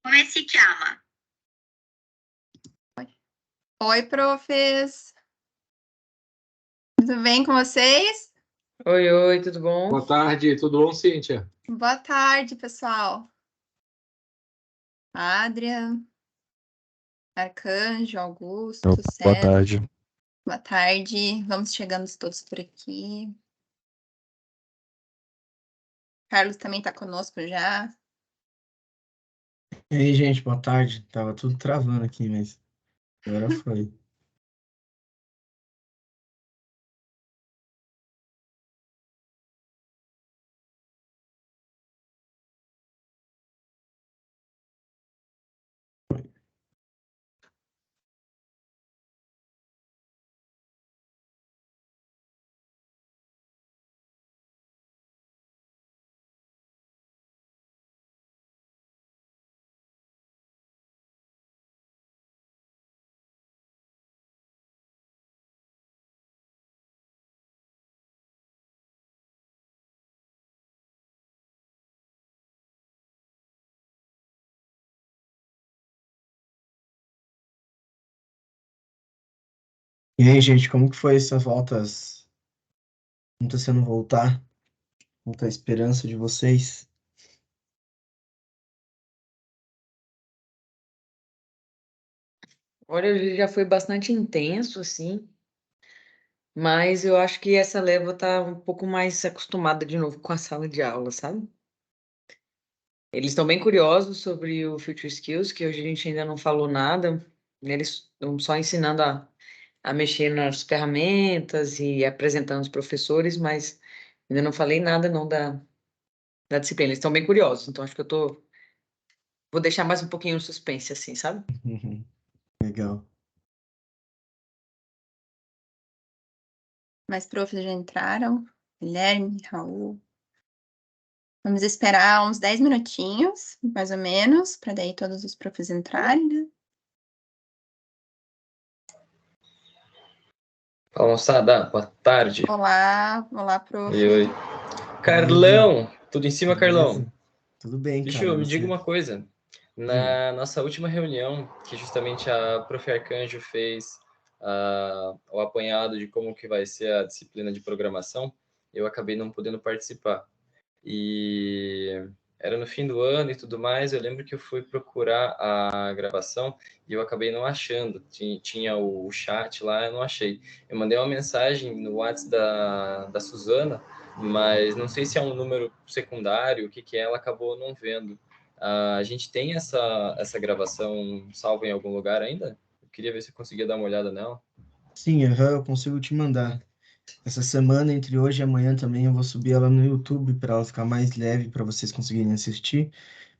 Come si chiama? Oi, profes. Tudo bem com vocês? Oi, tudo bom? Boa tarde, tudo bom, Cíntia? Boa tarde, pessoal. Adrian, Arcanjo, Augusto, Boa César. tarde. Boa tarde. Vamos chegando todos por aqui. Carlos também está conosco já. E aí, gente, boa tarde. Tava tudo travando aqui, mas agora foi. E aí, gente, como que foi essas voltas? Como tá sendo voltar? Como tá a esperança de vocês? Olha, ele já foi bastante intenso, assim, mas eu acho que essa leva tá um pouco mais acostumada de novo com a sala de aula, sabe? Eles estão bem curiosos sobre o Future Skills, que hoje a gente ainda não falou nada. Eles estão só ensinando a mexer nas ferramentas e apresentando os professores, mas ainda não falei nada não da disciplina. Eles estão bem curiosos, então acho que vou deixar mais um pouquinho no suspense, assim, sabe? Legal. Mais profs já entraram. Guilherme, Raul. Vamos esperar uns 10 minutinhos, mais ou menos, para daí todos os profs entrarem, né? Fala, moçada, boa tarde. Olá, prof. Oi. Carlão, tudo em cima, Carlão? Beleza? Tudo bem, Bicho, cara. me Você? diga uma coisa. Na nossa última reunião, que justamente a Prof. Arcanjo fez o apanhado de como que vai ser a disciplina de programação, eu acabei não podendo participar. E era no fim do ano e tudo mais, eu lembro que eu fui procurar a gravação e eu acabei não achando. Tinha o chat lá, eu não achei. Eu mandei uma mensagem no WhatsApp da Suzana, mas não sei se é um número secundário, o que que é, ela acabou não vendo. A gente tem essa gravação salva em algum lugar ainda? Eu queria ver se eu conseguia dar uma olhada nela. Sim, eu consigo te mandar. Essa semana, entre hoje e amanhã também, eu vou subir ela no YouTube para ela ficar mais leve, para vocês conseguirem assistir,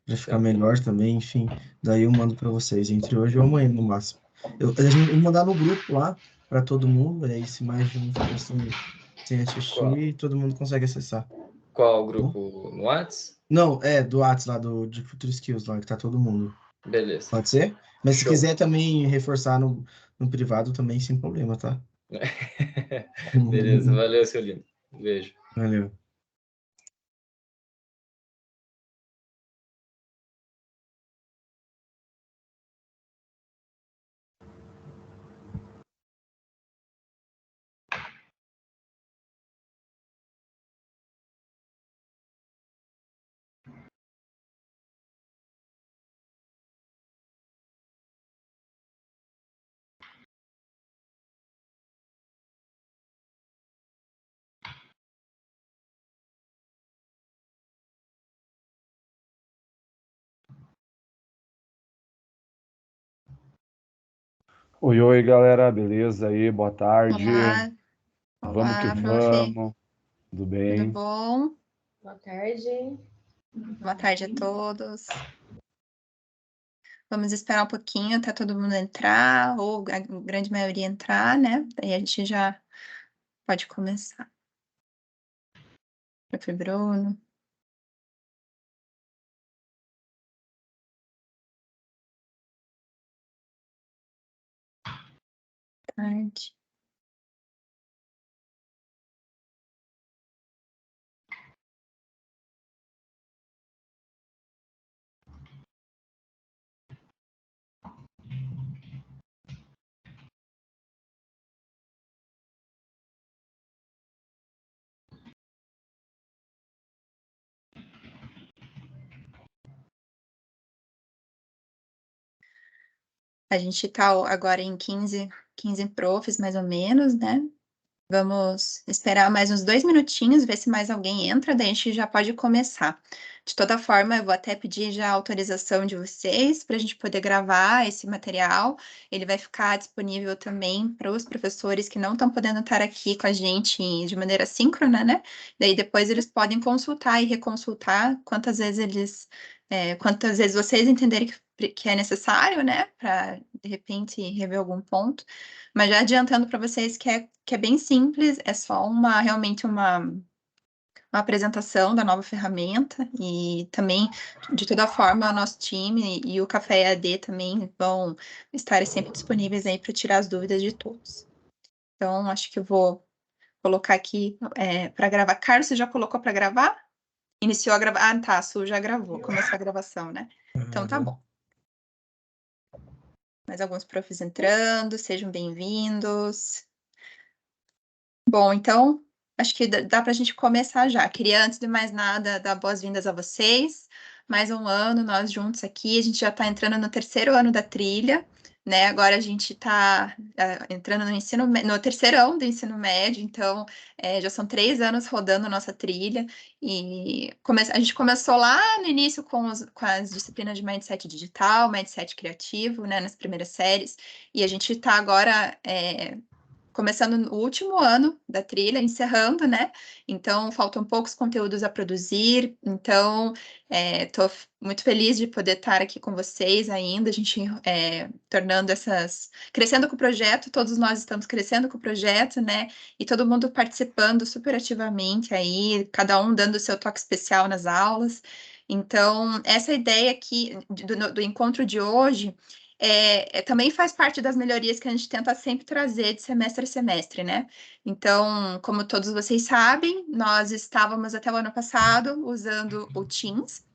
para ficar melhor também, enfim. Daí eu mando para vocês, entre hoje ou amanhã, no máximo. A gente vai mandar no grupo lá, para todo mundo, aí se mais de um ficar sem assistir, todo mundo consegue acessar. Qual grupo? No WhatsApp? Não, do WhatsApp lá, de Future Skills lá, que tá todo mundo. Beleza. Pode ser? Mas se Show. quiser também reforçar no privado, também sem problema, tá? Beleza, valeu, seu lindo. Beijo. Valeu. Oi, galera, beleza aí? Boa tarde. Olá. Vamos Olá, que prof. vamos. Tudo Tudo bem? bom? Boa tarde. Boa tarde a todos. Vamos esperar um pouquinho até todo mundo entrar, ou a grande maioria entrar, né? Daí a gente já pode começar. Prof. Bruno. Boa tarde. A gente está agora em 15 profs, mais ou menos, né? Vamos esperar mais uns 2 minutinhos, ver se mais alguém entra, daí a gente já pode começar. De toda forma, eu vou até pedir já a autorização de vocês para a gente poder gravar esse material. Ele vai ficar disponível também para os professores que não estão podendo estar aqui com a gente de maneira síncrona, né? Daí depois eles podem consultar e reconsultar quantas vezes vocês entenderem que é necessário, né? Para, de repente, rever algum ponto. Mas já adiantando para vocês que é bem simples, é só realmente uma apresentação da nova ferramenta e também, de toda forma, o nosso time e o Café EAD também vão estar sempre disponíveis aí para tirar as dúvidas de todos. Então, acho que eu vou colocar aqui para gravar. Carlos, você já colocou para gravar? Iniciou a gravar? Ah, tá, a Su já gravou, começou a gravação, né? Então, tá bom. Mais alguns profs entrando, sejam bem-vindos. Bom, então, acho que dá para a gente começar já. Queria, antes de mais nada, dar boas-vindas a vocês. Mais um ano, nós juntos aqui. A gente já está entrando no 3º ano da trilha, né? Agora a gente está entrando no terceirão do ensino médio, então já são 3 anos rodando a nossa trilha. E a gente começou lá no início com as disciplinas de Mindset Digital, Mindset Criativo, né? Nas primeiras séries. E a gente está agora começando no último ano da trilha, encerrando, né? Então, faltam poucos conteúdos a produzir. Então, estou muito feliz de poder estar aqui com vocês ainda, a gente crescendo com o projeto, todos nós estamos crescendo com o projeto, né? E todo mundo participando super ativamente aí, cada um dando o seu toque especial nas aulas. Então, essa ideia aqui do encontro de hoje também faz parte das melhorias que a gente tenta sempre trazer de semestre a semestre, né? Então, como todos vocês sabem, nós estávamos até o ano passado usando o Teams.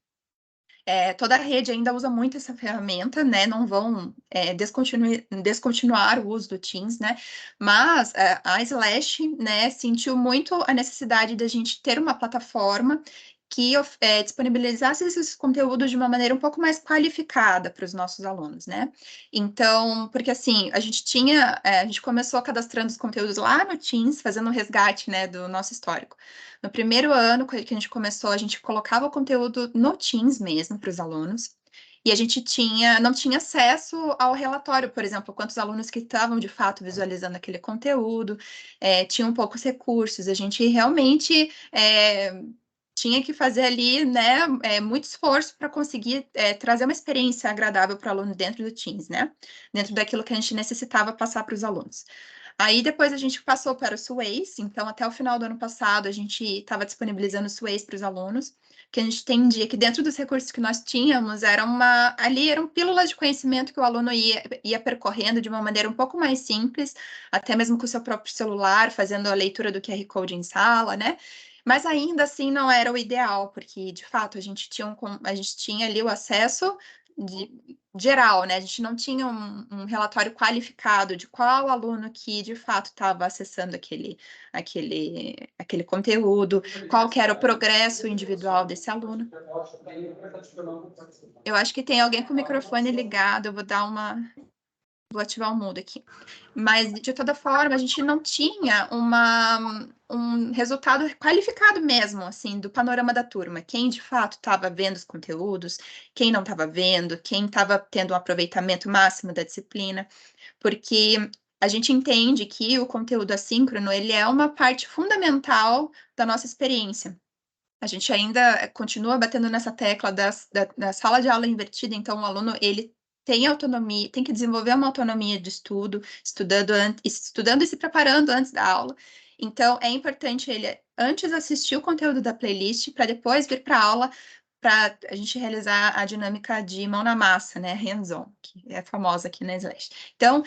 Toda a rede ainda usa muito essa ferramenta, né? Não vão descontinuar o uso do Teams, né? Mas a Slash, né, sentiu muito a necessidade da gente ter uma plataforma que disponibilizasse esses conteúdos de uma maneira um pouco mais qualificada para os nossos alunos, né? Então, porque assim, a gente começou cadastrando os conteúdos lá no Teams, fazendo um resgate, né, do nosso histórico. No primeiro ano que a gente começou, a gente colocava o conteúdo no Teams mesmo para os alunos. E a gente não tinha acesso ao relatório, por exemplo, quantos alunos que estavam de fato visualizando aquele conteúdo, tinham poucos recursos, a gente realmente tinha que fazer ali, né, muito esforço para conseguir trazer uma experiência agradável para o aluno dentro do Teams, né? Dentro daquilo que a gente necessitava passar para os alunos. Aí depois a gente passou para o Sways, então até o final do ano passado a gente estava disponibilizando o Sways para os alunos, que a gente entendia que dentro dos recursos que nós tínhamos, eram pílulas de conhecimento que o aluno ia percorrendo de uma maneira um pouco mais simples, até mesmo com o seu próprio celular, fazendo a leitura do QR Code em sala, né? Mas ainda assim não era o ideal, porque de fato a gente tinha ali o acesso geral, né? A gente não tinha um relatório qualificado de qual aluno que de fato estava acessando aquele conteúdo, qual que era o progresso individual desse aluno. Eu acho que tem alguém com o microfone ligado, eu vou ativar o mudo aqui. Mas, de toda forma, a gente não tinha um resultado qualificado mesmo, assim, do panorama da turma. Quem, de fato, estava vendo os conteúdos, quem não estava vendo, quem estava tendo um aproveitamento máximo da disciplina. Porque a gente entende que o conteúdo assíncrono, ele é uma parte fundamental da nossa experiência. A gente ainda continua batendo nessa tecla da sala de aula invertida, então o aluno, ele tem autonomia, tem que desenvolver uma autonomia de estudo, estudando e se preparando antes da aula. Então, é importante ele antes assistir o conteúdo da playlist, para depois vir para a aula, para a gente realizar a dinâmica de mão na massa, né, hands-on, que é famosa aqui na Slash. Então,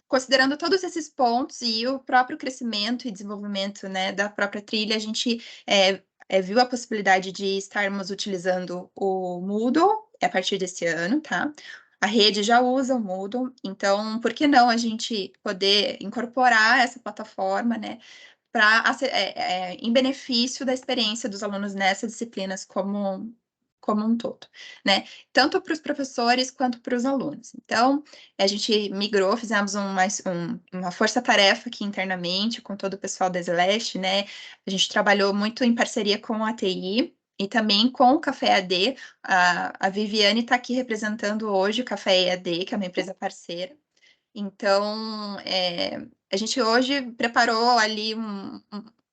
considerando todos esses pontos e o próprio crescimento e desenvolvimento, né, da própria trilha, a gente viu a possibilidade de estarmos utilizando o Moodle a partir desse ano, tá? A rede já usa o Moodle, então, por que não a gente poder incorporar essa plataforma, né, em benefício da experiência dos alunos nessas disciplinas, como como um todo, né? Tanto para os professores quanto para os alunos. Então, a gente migrou, fizemos uma força-tarefa aqui internamente com todo o pessoal da Celeste, né? A gente trabalhou muito em parceria com a TI e também com o Café EAD. A Viviane está aqui representando hoje o Café EAD, que é uma empresa parceira. Então, a gente hoje preparou ali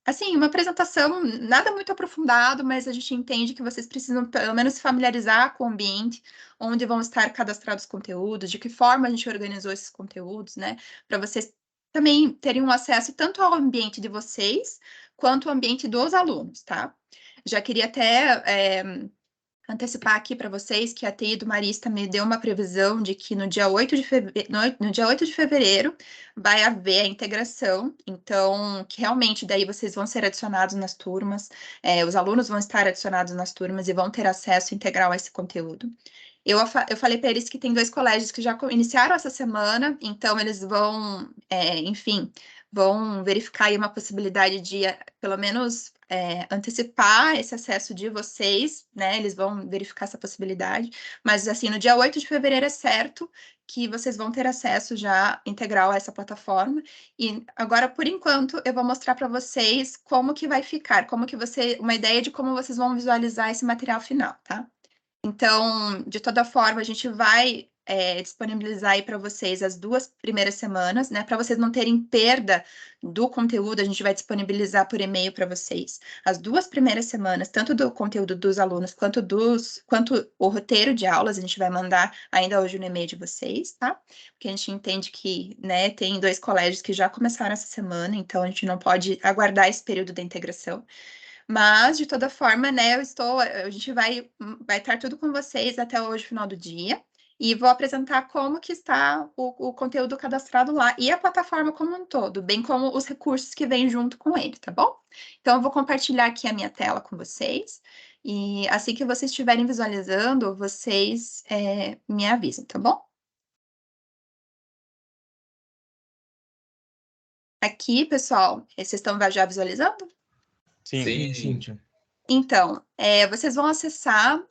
assim, uma apresentação, nada muito aprofundado, mas a gente entende que vocês precisam, pelo menos, se familiarizar com o ambiente, onde vão estar cadastrados os conteúdos, de que forma a gente organizou esses conteúdos, né? Para vocês também terem um acesso tanto ao ambiente de vocês, quanto ao ambiente dos alunos, tá? Já queria até antecipar aqui para vocês que a TI do Marista me deu uma previsão de que no dia 8 de fevereiro vai haver a integração, então, que realmente daí vocês vão ser adicionados nas turmas, os alunos vão estar adicionados nas turmas e vão ter acesso integral a esse conteúdo. Eu falei para eles que tem 2 colégios que já iniciaram essa semana, então eles vão, enfim, vão verificar aí uma possibilidade de, pelo menos, antecipar esse acesso de vocês, né? Eles vão verificar essa possibilidade, mas, assim, no dia 8 de fevereiro é certo que vocês vão ter acesso já integral a essa plataforma. E agora, por enquanto, eu vou mostrar para vocês como que vai ficar, uma ideia de como vocês vão visualizar esse material final, tá? Então, de toda forma, a gente vai disponibilizar aí para vocês as 2 primeiras semanas, né? Para vocês não terem perda do conteúdo, a gente vai disponibilizar por e-mail para vocês as 2 primeiras semanas, tanto do conteúdo dos alunos quanto o roteiro de aulas, a gente vai mandar ainda hoje no e-mail de vocês, tá? Porque a gente entende que, né, tem 2 colégios que já começaram essa semana, então a gente não pode aguardar esse período da integração. Mas, de toda forma, né, a gente vai estar tudo com vocês até hoje, final do dia, e vou apresentar como que está o conteúdo cadastrado lá e a plataforma como um todo, bem como os recursos que vêm junto com ele, tá bom? Então, eu vou compartilhar aqui a minha tela com vocês, e assim que vocês estiverem visualizando, vocês me avisem, tá bom? Aqui, pessoal, vocês estão já visualizando? Sim. Cíntia. Então, vocês vão acessar,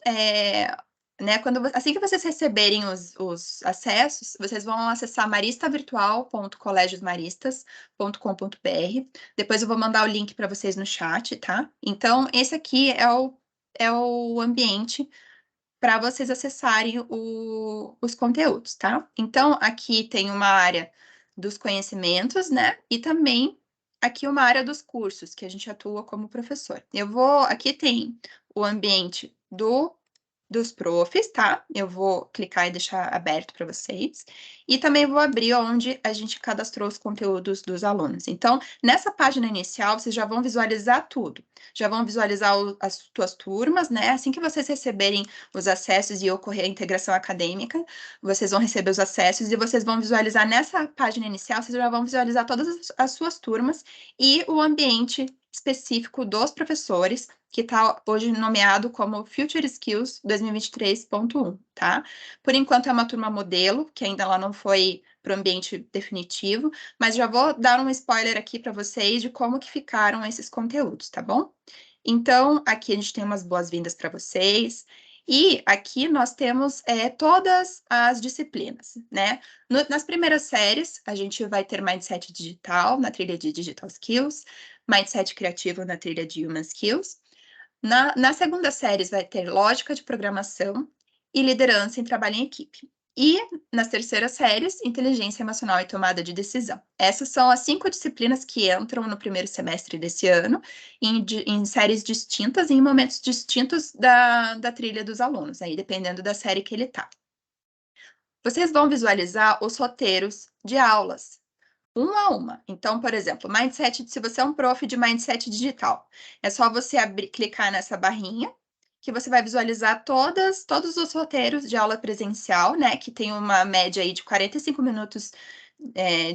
né, assim que vocês receberem os acessos, vocês vão acessar maristavirtual.colegiosmaristas.com.br. Depois eu vou mandar o link para vocês no chat, tá? Então, esse aqui é o ambiente para vocês acessarem os conteúdos, tá? Então, aqui tem uma área dos conhecimentos, né? E também aqui uma área dos cursos, que a gente atua como professor. Aqui tem o ambiente dos profs, tá? Eu vou clicar e deixar aberto para vocês. E também vou abrir onde a gente cadastrou os conteúdos dos alunos. Então, nessa página inicial, vocês já vão visualizar tudo. Já vão visualizar as tuas turmas, né? Assim que vocês receberem os acessos e ocorrer a integração acadêmica, vocês vão receber os acessos e vocês vão visualizar nessa página inicial, vocês já vão visualizar todas as suas turmas e o ambiente específico dos professores, que está hoje nomeado como Future Skills 2023.1, tá? Por enquanto é uma turma modelo, que ainda ela não foi para o ambiente definitivo, mas já vou dar um spoiler aqui para vocês de como que ficaram esses conteúdos, tá bom? Então, aqui a gente tem umas boas-vindas para vocês, e aqui nós temos todas as disciplinas, né? Nas primeiras séries, a gente vai ter Mindset Digital, na trilha de Digital Skills, Mindset Criativo na trilha de Human Skills. Na segunda série vai ter Lógica de Programação e Liderança em Trabalho em Equipe. E nas terceiras séries, Inteligência Emocional e Tomada de Decisão. Essas são as 5 disciplinas que entram no primeiro semestre desse ano, em séries distintas e em momentos distintos da trilha dos alunos, aí dependendo da série que ele está. Vocês vão visualizar os roteiros de aulas, uma a uma. Então, por exemplo, Mindset, se você é um prof de Mindset Digital, é só você clicar nessa barrinha, que você vai visualizar todos os roteiros de aula presencial, né, que tem uma média aí de 45 minutos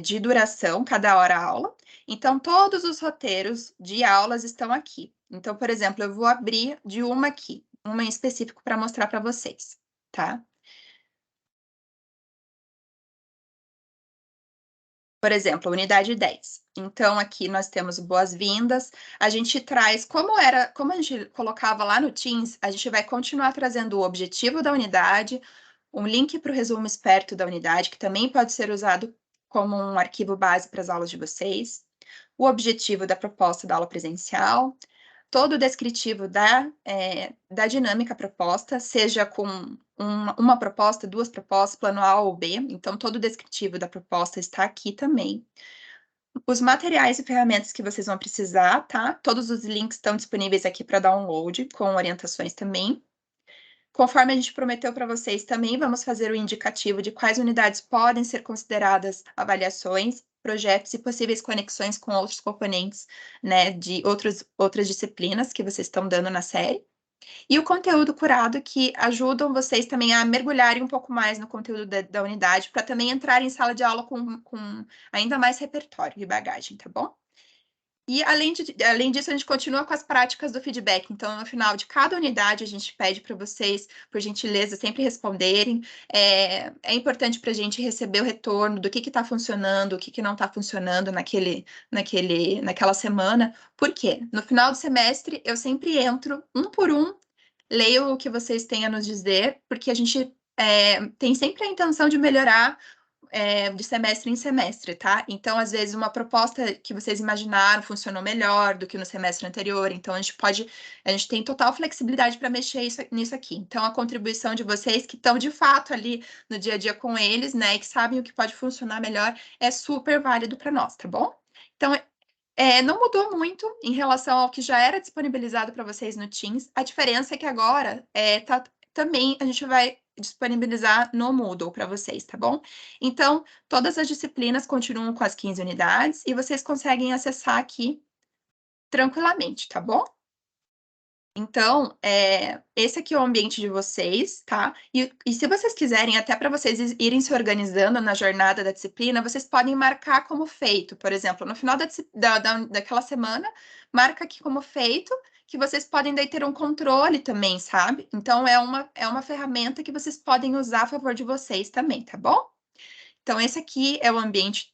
de duração, cada hora aula. Então, todos os roteiros de aulas estão aqui. Então, por exemplo, eu vou abrir de uma aqui, uma em específico para mostrar para vocês, tá? Por exemplo, unidade 10. Então, aqui nós temos boas-vindas. A gente traz, como a gente colocava lá no Teams, a gente vai continuar trazendo o objetivo da unidade, um link para o resumo esperto da unidade, que também pode ser usado como um arquivo base para as aulas de vocês, o objetivo da proposta da aula presencial, todo o descritivo da dinâmica proposta, seja com uma proposta, duas propostas, plano A ou B, então todo o descritivo da proposta está aqui também. Os materiais e ferramentas que vocês vão precisar, tá? Todos os links estão disponíveis aqui para download, com orientações também. Conforme a gente prometeu para vocês, também vamos fazer o indicativo de quais unidades podem ser consideradas avaliações, projetos e possíveis conexões com outros componentes, né, de outras disciplinas que vocês estão dando na série. E o conteúdo curado, que ajudam vocês também a mergulharem um pouco mais no conteúdo da unidade, para também entrar em sala de aula com ainda mais repertório e bagagem, tá bom? E, além disso, a gente continua com as práticas do feedback. Então, no final de cada unidade, a gente pede para vocês, por gentileza, sempre responderem. É importante para a gente receber o retorno do que está funcionando, o que não está funcionando naquela semana. Por quê? No final do semestre, eu sempre entro, um por um, leio o que vocês têm a nos dizer, porque a gente tem sempre a intenção de melhorar de semestre em semestre, tá? Então, às vezes, uma proposta que vocês imaginaram funcionou melhor do que no semestre anterior, então a gente tem total flexibilidade para mexer nisso aqui. Então, a contribuição de vocês que estão, de fato, ali no dia a dia com eles, né, e que sabem o que pode funcionar melhor, é super válido para nós, tá bom? Então, não mudou muito em relação ao que já era disponibilizado para vocês no Teams. A diferença é que agora também a gente vai disponibilizar no Moodle para vocês, tá bom? Então, todas as disciplinas continuam com as 15 unidades e vocês conseguem acessar aqui tranquilamente, tá bom? Então, esse aqui é o ambiente de vocês, tá? E se vocês quiserem, até para vocês irem se organizando na jornada da disciplina, vocês podem marcar como feito. Por exemplo, no final daquela semana, marca aqui como feito, que vocês podem daí ter um controle também, sabe? Então, é uma ferramenta que vocês podem usar a favor de vocês também, tá bom? Então, esse aqui é o ambiente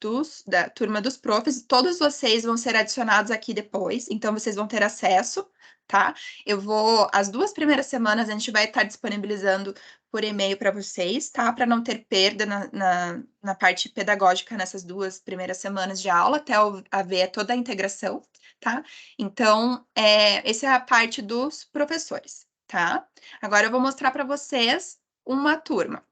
da turma dos profs. Todos vocês vão ser adicionados aqui depois, então vocês vão ter acesso, tá? As 2 primeiras semanas, a gente vai estar disponibilizando por e-mail para vocês, tá? Para não ter perda na parte pedagógica nessas 2 primeiras semanas de aula, até haver toda a integração, tá? Então, essa é a parte dos professores, tá? Agora eu vou mostrar para vocês uma turma.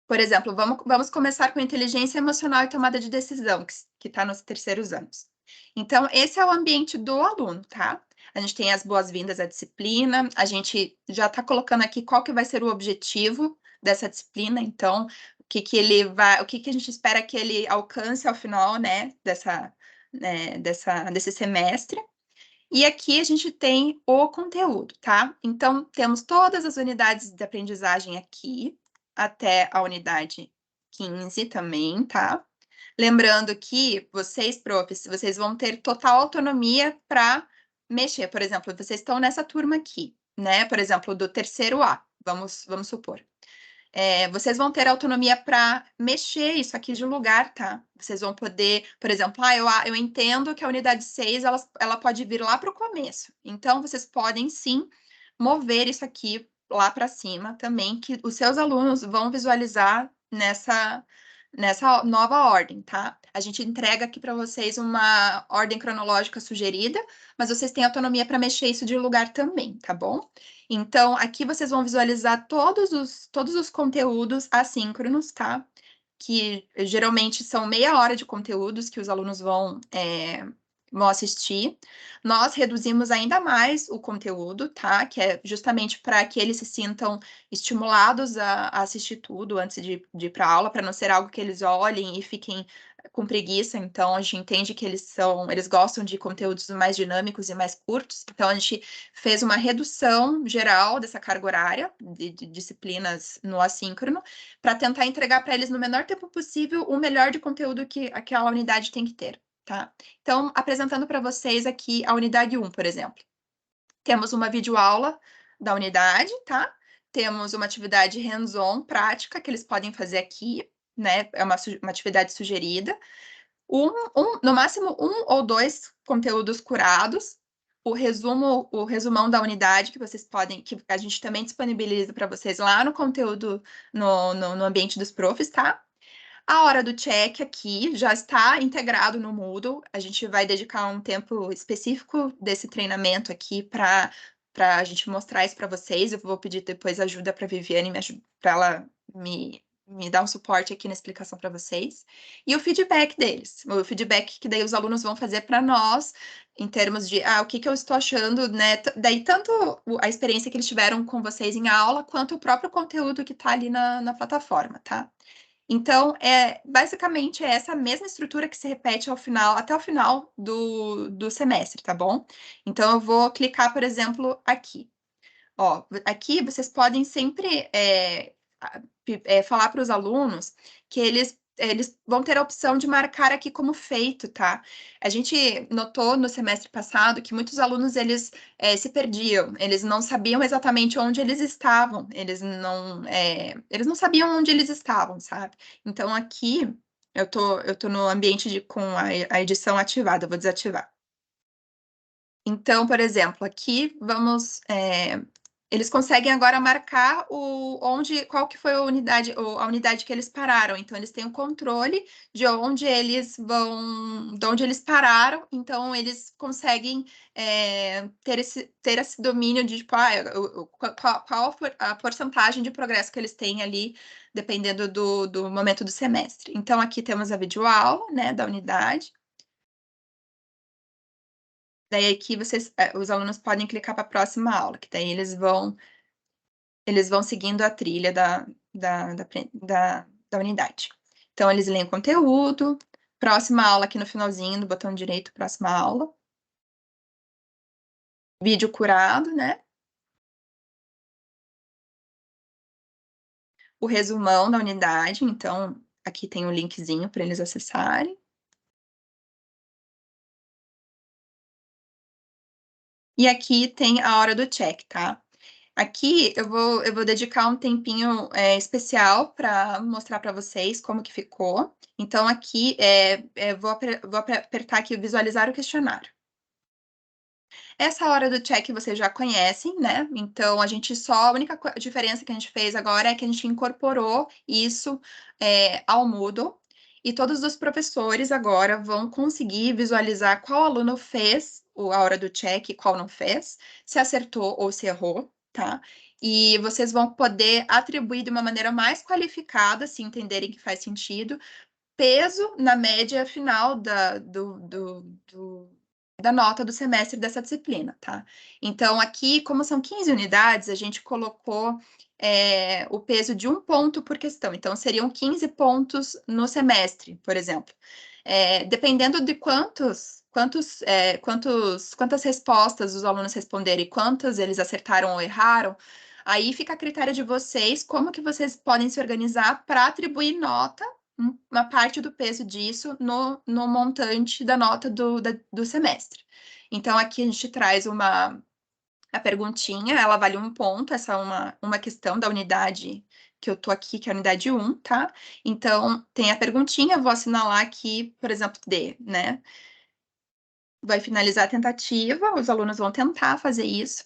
Por exemplo, vamos começar com inteligência emocional e tomada de decisão, que está nos terceiros anos. Então, esse é o ambiente do aluno, tá? A gente tem as boas-vindas à disciplina, a gente já está colocando aqui qual que vai ser o objetivo dessa disciplina, então, o que a gente espera que ele alcance ao final, né, desse semestre. E aqui a gente tem o conteúdo, tá? Então, temos todas as unidades de aprendizagem aqui, até a unidade 15 também, tá? Lembrando que vocês, profs, vocês vão ter total autonomia para mexer. Por exemplo, vocês estão nessa turma aqui, né? Por exemplo, do terceiro A, vamos supor. Vocês vão ter autonomia para mexer isso aqui de lugar, tá? Vocês vão poder, por exemplo, eu entendo que a unidade 6, ela pode vir lá para o começo. Então, vocês podem, sim, mover isso aqui lá para cima também, que os seus alunos vão visualizar nessa nova ordem, tá? A gente entrega aqui para vocês uma ordem cronológica sugerida, mas vocês têm autonomia para mexer isso de lugar também, tá bom? Então, aqui vocês vão visualizar todos os conteúdos assíncronos, tá? Que geralmente são meia hora de conteúdos que os alunos vão assistir. Nós reduzimos ainda mais o conteúdo, tá? Que é justamente para que eles se sintam estimulados a assistir tudo antes de ir para a aula, para não ser algo que eles olhem e fiquem com preguiça. Então, a gente entende que eles gostam de conteúdos mais dinâmicos e mais curtos. Então, a gente fez uma redução geral dessa carga horária de disciplinas no assíncrono, para tentar entregar para eles no menor tempo possível o melhor de conteúdo que aquela unidade tem que ter. Tá? Então, apresentando para vocês aqui a unidade 1, por exemplo. Temos uma videoaula da unidade, tá? Temos uma atividade hands-on prática que eles podem fazer aqui, né? É uma atividade sugerida. No máximo, 1 ou 2 conteúdos curados. O resumão da unidade que vocês podem, que a gente também disponibiliza para vocês lá no conteúdo, no ambiente dos profs, tá? A hora do check aqui já está integrado no Moodle. A gente vai dedicar um tempo específico desse treinamento aqui para a gente mostrar isso para vocês. Eu vou pedir depois ajuda para a Viviane, para ela me dar um suporte aqui na explicação para vocês. E o feedback deles. O feedback que daí os alunos vão fazer para nós, em termos de o que eu estou achando, né? Daí, tanto a experiência que eles tiveram com vocês em aula, quanto o próprio conteúdo que está ali na plataforma, tá? Então, basicamente é essa mesma estrutura que se repete até o final do semestre, tá bom? Então, eu vou clicar, por exemplo, aqui. Ó, aqui vocês podem sempre falar para os alunos que eles vão ter a opção de marcar aqui como feito, tá? A gente notou no semestre passado que muitos alunos, eles se perdiam, eles não sabiam exatamente onde eles estavam, eles não sabiam onde eles estavam, sabe? Então, aqui, eu tô no ambiente com a edição ativada, eu vou desativar. Então, por exemplo, aqui eles conseguem agora marcar qual que foi a unidade que eles pararam. Então, eles têm o controle de onde eles pararam. Então, eles conseguem ter esse domínio de tipo, qual a porcentagem de progresso que eles têm ali, dependendo do momento do semestre. Então, aqui temos a videoaula, né, da unidade. Daí aqui os alunos podem clicar para a próxima aula, que daí eles vão seguindo a trilha da unidade. Então, eles leem o conteúdo, próxima aula aqui no finalzinho, do botão direito, próxima aula. Vídeo curado, né? O resumão da unidade, então, aqui tem um linkzinho para eles acessarem. E aqui tem a hora do check, tá? Aqui eu vou dedicar um tempinho especial para mostrar para vocês como que ficou. Então, aqui vou apertar aqui visualizar o questionário. Essa hora do check vocês já conhecem, né? Então, a única diferença que a gente fez agora é que a gente incorporou isso ao Moodle. E todos os professores agora vão conseguir visualizar qual aluno fez a hora do check e qual não fez, se acertou ou se errou, tá? E vocês vão poder atribuir de uma maneira mais qualificada, se entenderem que faz sentido, peso na média final da nota do semestre dessa disciplina, tá? Então, aqui, como são 15 unidades, a gente colocou o peso de 1 ponto por questão. Então, seriam 15 pontos no semestre, por exemplo. Dependendo de quantas respostas os alunos responderem e quantas eles acertaram ou erraram, aí fica a critério de vocês, como que vocês podem se organizar para atribuir nota, uma parte do peso disso no montante da nota do semestre. Então, aqui a gente traz a perguntinha, ela vale 1 ponto, essa é uma questão da unidade que eu tô aqui, que é a unidade 1, tá? Então, tem a perguntinha, vou assinalar aqui, por exemplo, D, né? Vai finalizar a tentativa, os alunos vão tentar fazer isso.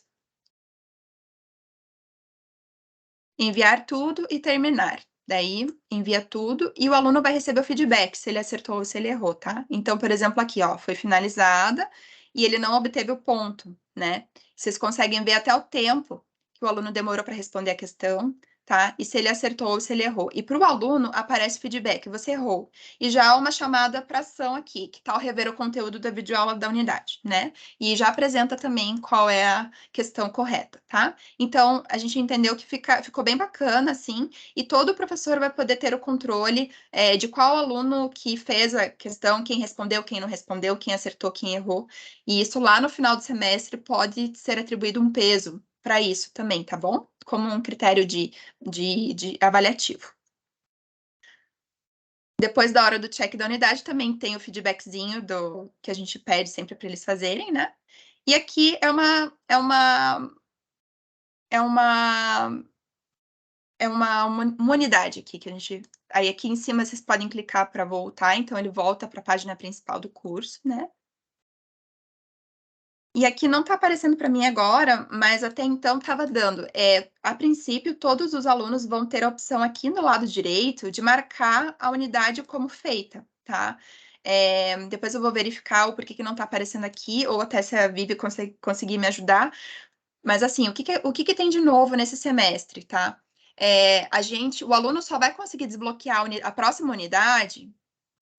Enviar tudo e terminar. Daí, envia tudo e o aluno vai receber o feedback, se ele acertou ou se ele errou, tá? Então, por exemplo, aqui, ó, foi finalizada e ele não obteve o ponto, né? Vocês conseguem ver até o tempo que o aluno demorou para responder a questão, tá? E se ele acertou ou se ele errou. E para o aluno, aparece o feedback, você errou. E já há uma chamada para ação aqui, que tal rever o conteúdo da videoaula da unidade, né? E já apresenta também qual é a questão correta, tá? Então, a gente entendeu que ficou bem bacana, assim, e todo professor vai poder ter o controle de qual aluno que fez a questão, quem respondeu, quem não respondeu, quem acertou, quem errou. E isso lá no final do semestre pode ser atribuído um peso para isso também, tá bom? Como um critério de avaliativo. Depois da hora do check da unidade, também tem o feedbackzinho que a gente pede sempre para eles fazerem, né? E aqui é uma é uma unidade aqui que a gente... Aí aqui em cima vocês podem clicar para voltar, então ele volta para a página principal do curso, né? E aqui não está aparecendo para mim agora, mas até então estava dando. A princípio, todos os alunos vão ter a opção aqui no lado direito de marcar a unidade como feita, tá? Depois eu vou verificar o porquê que não está aparecendo aqui, ou até se a Vivi conseguir me ajudar. Mas assim, o que tem de novo nesse semestre, tá? O aluno só vai conseguir desbloquear a próxima unidade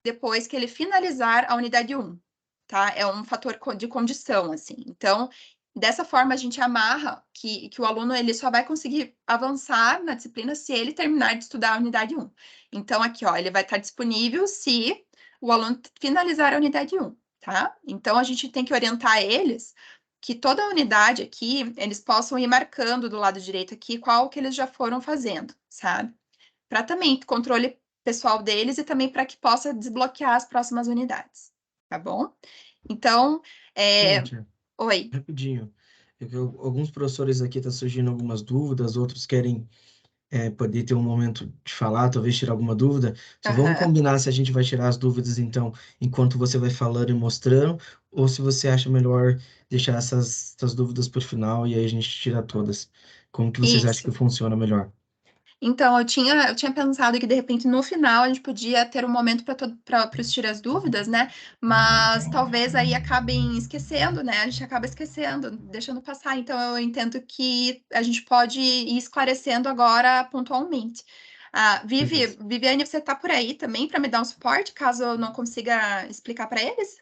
depois que ele finalizar a unidade 1, tá? É um fator de condição, assim. Então, dessa forma, a gente amarra que o aluno ele só vai conseguir avançar na disciplina se ele terminar de estudar a unidade 1. Então, aqui, ó, ele vai estar disponível se o aluno finalizar a unidade 1, tá? Então, a gente tem que orientar eles que toda a unidade aqui, eles possam ir marcando do lado direito aqui qual que eles já foram fazendo, sabe? Para também controle pessoal deles e também para que possa desbloquear as próximas unidades, tá bom? Então, Cíntia, oi. rapidinho. Alguns professores aqui estão surgindo algumas dúvidas, outros querem poder ter um momento de falar, talvez tirar alguma dúvida. Então, vamos Aham. combinar se a gente vai tirar as dúvidas, então, enquanto você vai falando e mostrando, ou se você acha melhor deixar essas dúvidas para o final e aí a gente tira todas. Como que vocês acham Isso. que funciona melhor? Então, eu tinha pensado que, de repente, no final, a gente podia ter um momento para os tirar as dúvidas, né? Mas talvez aí acabem esquecendo, né? A gente acaba esquecendo, deixando passar. Então, eu entendo que a gente pode ir esclarecendo agora pontualmente. Beleza. Viviane, você está por aí também para me dar um suporte, caso eu não consiga explicar para eles?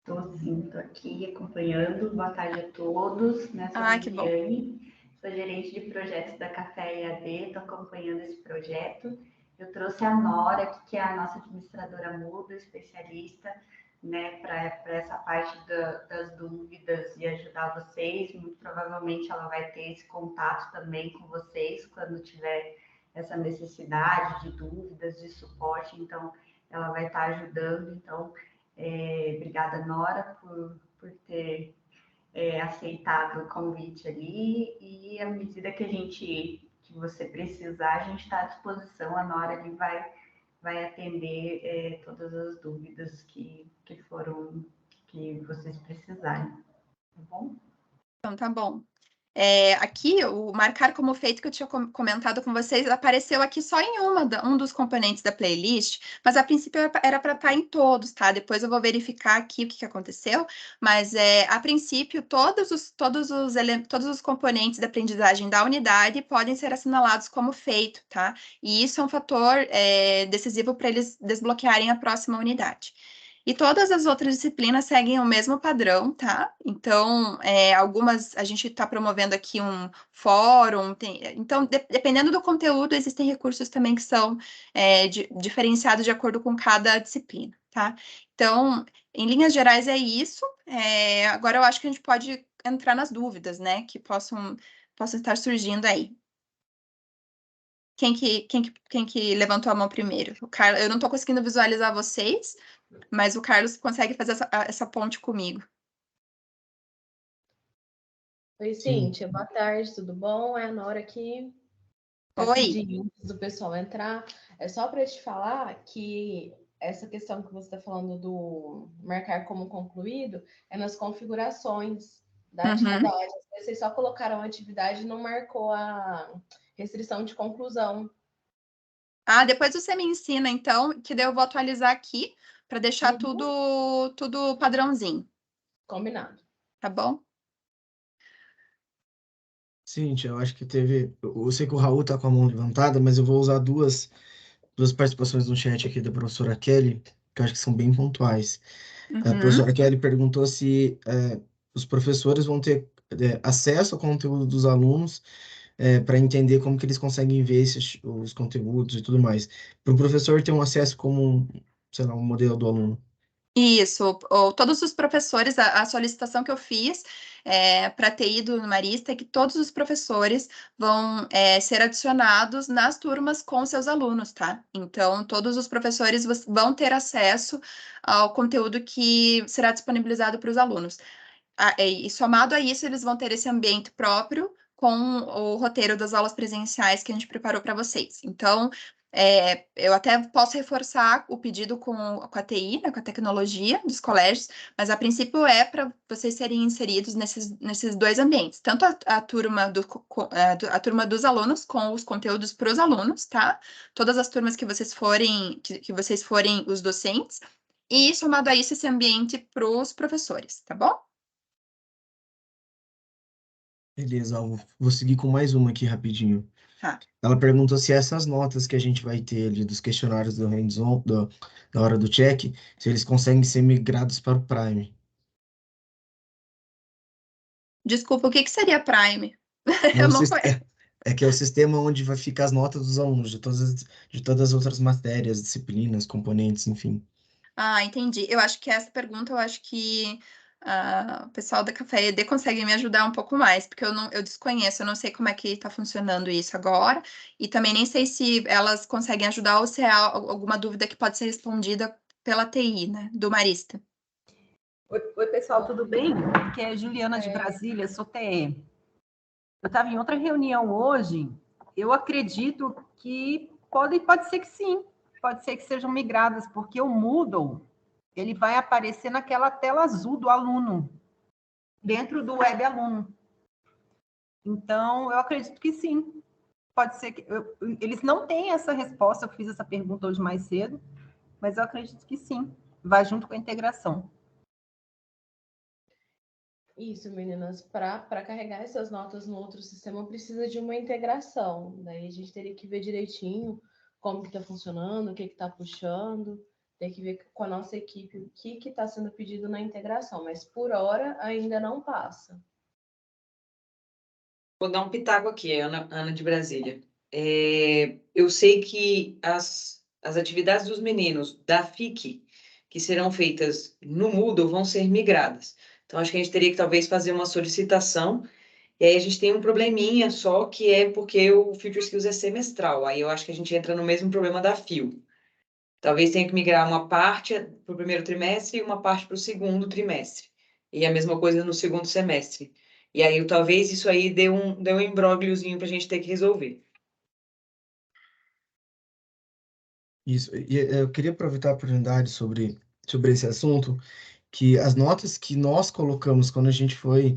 Estou sim, estou aqui acompanhando. Boa tarde a todos. Sou a Que bom. Viviane, sou gerente de projetos da Café EAD, estou acompanhando esse projeto. Eu trouxe a Nora, que é a nossa administradora muda, especialista, para essa parte das dúvidas e ajudar vocês. Muito provavelmente ela vai ter esse contato também com vocês quando tiver essa necessidade de dúvidas, de suporte. Então, ela vai estar ajudando. Então, obrigada, Nora, por ter aceitado o convite ali. E à medida que você precisar, a gente está à disposição. A Nora ali vai atender todas as dúvidas que vocês precisarem. Tá bom? Então, tá bom. Aqui, o marcar como feito que eu tinha comentado com vocês, apareceu aqui só em um dos componentes da playlist, mas a princípio era para estar em todos, tá? Depois eu vou verificar aqui o que aconteceu, mas a princípio todos os componentes da aprendizagem da unidade podem ser assinalados como feito, tá? E isso é um fator decisivo para eles desbloquearem a próxima unidade. E todas as outras disciplinas seguem o mesmo padrão, tá? Então, algumas a gente está promovendo aqui um fórum. Então, dependendo do conteúdo, existem recursos também que são diferenciados de acordo com cada disciplina, tá? Então, em linhas gerais, é isso. Agora, eu acho que a gente pode entrar nas dúvidas, né? Que possam estar surgindo aí. Quem que levantou a mão primeiro? O Carlos, eu não estou conseguindo visualizar vocês, mas o Carlos consegue fazer essa ponte comigo. Oi, Cíntia. Boa tarde, tudo bom? É a Nora aqui. Oi. Antes do pessoal entrar, é só para te falar que essa questão que você está falando do marcar como concluído é nas configurações da atividade. Vocês só colocaram a atividade e não marcou a restrição de conclusão. Depois você me ensina, então, que daí eu vou atualizar aqui para deixar tudo padrãozinho. Combinado. Tá bom? Cíntia, eu acho que teve. Eu sei que o Raul tá com a mão levantada, mas eu vou usar duas participações no chat aqui da professora Kelly, que eu acho que são bem pontuais. A professora Kelly perguntou se os professores vão ter acesso ao conteúdo dos alunos para entender como que eles conseguem ver os conteúdos e tudo mais. Para o professor ter um acesso como, sei lá, um modelo do aluno. Isso, todos os professores, a solicitação que eu fiz para ter ido no Marista é que todos os professores vão ser adicionados nas turmas com seus alunos, tá? Então, todos os professores vão ter acesso ao conteúdo que será disponibilizado para os alunos. E somado a isso, eles vão ter esse ambiente próprio com o roteiro das aulas presenciais que a gente preparou para vocês. Então, eu até posso reforçar o pedido com a TI, né, com a tecnologia dos colégios, mas a princípio é para vocês serem inseridos nesses dois ambientes, tanto a turma dos alunos com os conteúdos para os alunos, tá? Todas as turmas que vocês forem, que vocês forem os docentes, e somado a isso, esse ambiente para os professores, tá bom? Beleza, Alvo. Vou seguir com mais uma aqui rapidinho. Tá. Ela perguntou se essas notas que a gente vai ter ali dos questionários do hands-on, da hora do check, se eles conseguem ser migrados para o Prime. Desculpa, o que seria Prime? Não, Eu não conheço. é que é o sistema onde vai ficar as notas dos alunos, de todas as outras matérias, disciplinas, componentes, enfim. Ah, entendi. Eu acho que essa pergunta, o pessoal da Café ED consegue me ajudar um pouco mais, porque eu desconheço, eu não sei como é que está funcionando isso agora, e também nem sei se elas conseguem ajudar ou se há alguma dúvida que pode ser respondida pela TI, né, do Marista. Oi, pessoal, tudo bem? Aqui é Juliana de Brasília, sou TE. Eu estava em outra reunião hoje, eu acredito que pode ser que sim, pode ser que sejam migradas, porque o Moodle, ele vai aparecer naquela tela azul do aluno, dentro do web aluno. Então, eu acredito que sim. Pode ser que... eles não têm essa resposta, eu fiz essa pergunta hoje mais cedo, mas eu acredito que sim, vai junto com a integração. Isso, meninas, para carregar essas notas no outro sistema precisa de uma integração. Daí a gente teria que ver direitinho como que está funcionando, o que está puxando, tem que ver com a nossa equipe o que está sendo pedido na integração, mas por hora ainda não passa. Vou dar um pitaco aqui, Ana de Brasília. Eu sei que as atividades dos meninos da FIC, que serão feitas no Moodle, vão ser migradas. Então, acho que a gente teria que talvez fazer uma solicitação, e aí a gente tem um probleminha só, que é porque o Future Skills é semestral, aí eu acho que a gente entra no mesmo problema da FIO. Talvez tenha que migrar uma parte para o primeiro trimestre e uma parte para o segundo trimestre. E a mesma coisa no segundo semestre. E aí, talvez isso aí dê um imbrógliozinho para a gente ter que resolver. Isso, e eu queria aproveitar a oportunidade sobre esse assunto, que as notas que nós colocamos quando a gente foi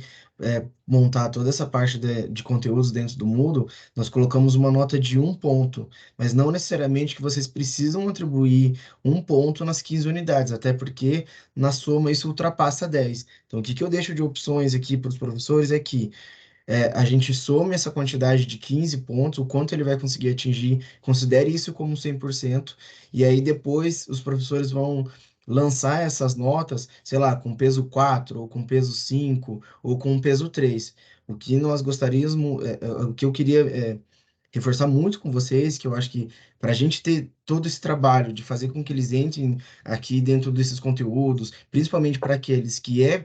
montar toda essa parte de conteúdos dentro do Moodle, nós colocamos uma nota de 1 ponto, mas não necessariamente que vocês precisam atribuir 1 ponto nas 15 unidades, até porque na soma isso ultrapassa 10. Então, o que eu deixo de opções aqui para os professores é que a gente some essa quantidade de 15 pontos, o quanto ele vai conseguir atingir, considere isso como 100%, e aí depois os professores vão lançar essas notas, sei lá, com peso 4, ou com peso 5, ou com peso 3. O que nós gostaríamos, o que eu queria reforçar muito com vocês, que eu acho que para a gente ter todo esse trabalho de fazer com que eles entrem aqui dentro desses conteúdos, principalmente para aqueles que é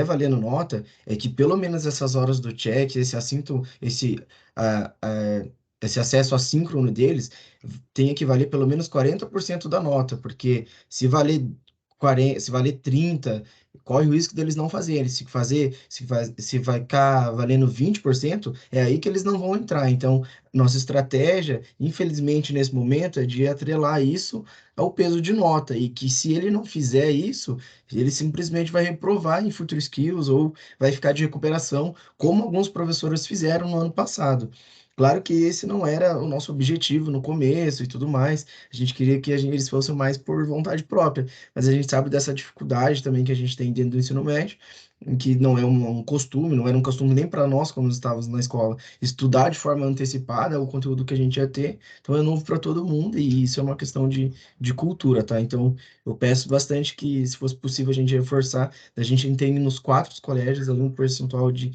valendo nota, é que pelo menos essas horas do check, esse acesso assíncrono deles tenha que valer pelo menos 40% da nota, porque se valer 40, se valer 30, corre o risco deles não fazerem. Se vai ficar valendo 20%, é aí que eles não vão entrar. Então, nossa estratégia, infelizmente, nesse momento, é de atrelar isso ao peso de nota, e que se ele não fizer isso, ele simplesmente vai reprovar em Future Skills ou vai ficar de recuperação, como alguns professores fizeram no ano passado. Claro que esse não era o nosso objetivo no começo e tudo mais. A gente queria que eles fossem mais por vontade própria, mas a gente sabe dessa dificuldade também que a gente tem dentro do ensino médio, em que não é um costume, não era um costume nem para nós, quando estávamos na escola, estudar de forma antecipada o conteúdo que a gente ia ter. Então é novo para todo mundo e isso é uma questão de cultura, tá? Então eu peço bastante que, se fosse possível, a gente reforçar, a gente entende nos 4 colégios ali um percentual de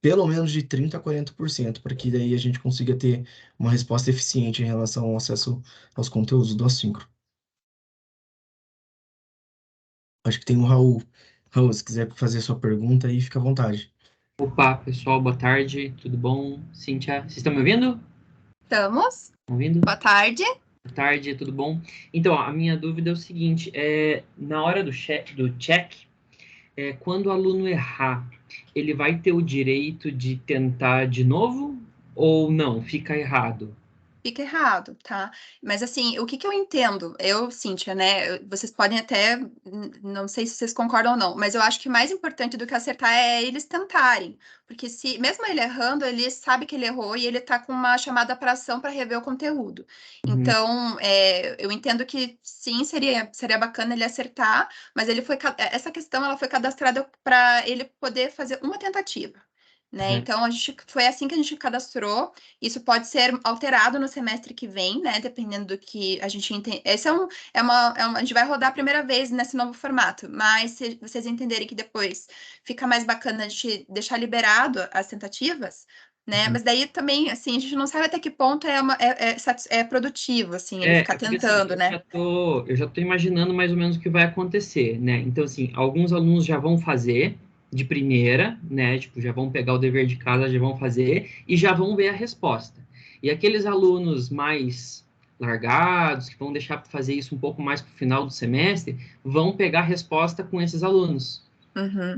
pelo menos de 30% a 40%, para que daí a gente consiga ter uma resposta eficiente em relação ao acesso aos conteúdos do assíncrono. Acho que tem o Raul. Raul, se quiser fazer sua pergunta aí, fica à vontade. Opa, pessoal, boa tarde, tudo bom? Cíntia, vocês estão me ouvindo? Estamos. Estão ouvindo? Boa tarde. Boa tarde, tudo bom? Então, a minha dúvida é o seguinte, na hora do check, quando o aluno errar, ele vai ter o direito de tentar de novo ou não? Fica errado? Fica errado, tá? Mas assim, o que eu entendo? Cíntia, né? Vocês podem até, não sei se vocês concordam ou não, mas eu acho que mais importante do que acertar é eles tentarem. Porque se, mesmo ele errando, ele sabe que ele errou e ele tá com uma chamada para ação para rever o conteúdo. Então, eu entendo que sim, seria bacana ele acertar, mas essa questão ela foi cadastrada para ele poder fazer uma tentativa. Né? Então, foi assim que a gente cadastrou. Isso pode ser alterado no semestre que vem, né? Dependendo do que a gente entende. Esse a gente vai rodar a primeira vez nesse novo formato, mas se vocês entenderem que depois fica mais bacana a gente deixar liberado as tentativas, né? Mas daí também, assim, a gente não sabe até que ponto é produtivo, assim, ele ficar porque, tentando, assim, né? Eu já tô imaginando mais ou menos o que vai acontecer, né? Então, assim, alguns alunos já vão fazer de primeira, né? Tipo, já vão pegar o dever de casa, já vão fazer e já vão ver a resposta. E aqueles alunos mais largados, que vão deixar para fazer isso um pouco mais para o final do semestre, vão pegar a resposta com esses alunos.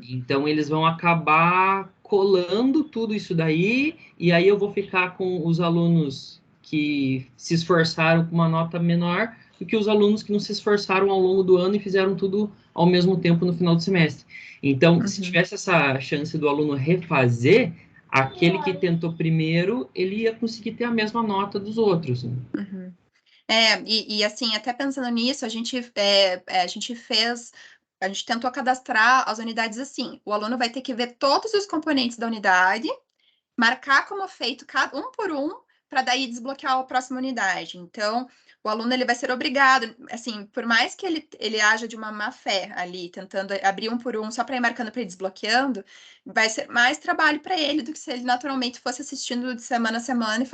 Então, eles vão acabar colando tudo isso daí, e aí eu vou ficar com os alunos que se esforçaram com uma nota menor do que os alunos que não se esforçaram ao longo do ano e fizeram tudo ao mesmo tempo no final do semestre. Então, se tivesse essa chance do aluno refazer, aquele que tentou primeiro, ele ia conseguir ter a mesma nota dos outros. Né? E assim, até pensando nisso, a gente tentou cadastrar as unidades assim. O aluno vai ter que ver todos os componentes da unidade, marcar como feito um por um, para daí desbloquear a próxima unidade. Então, o aluno ele vai ser obrigado, assim, por mais que ele haja de uma má fé ali, tentando abrir um por um só para ir marcando para ir desbloqueando, vai ser mais trabalho para ele do que se ele naturalmente fosse assistindo de semana a semana e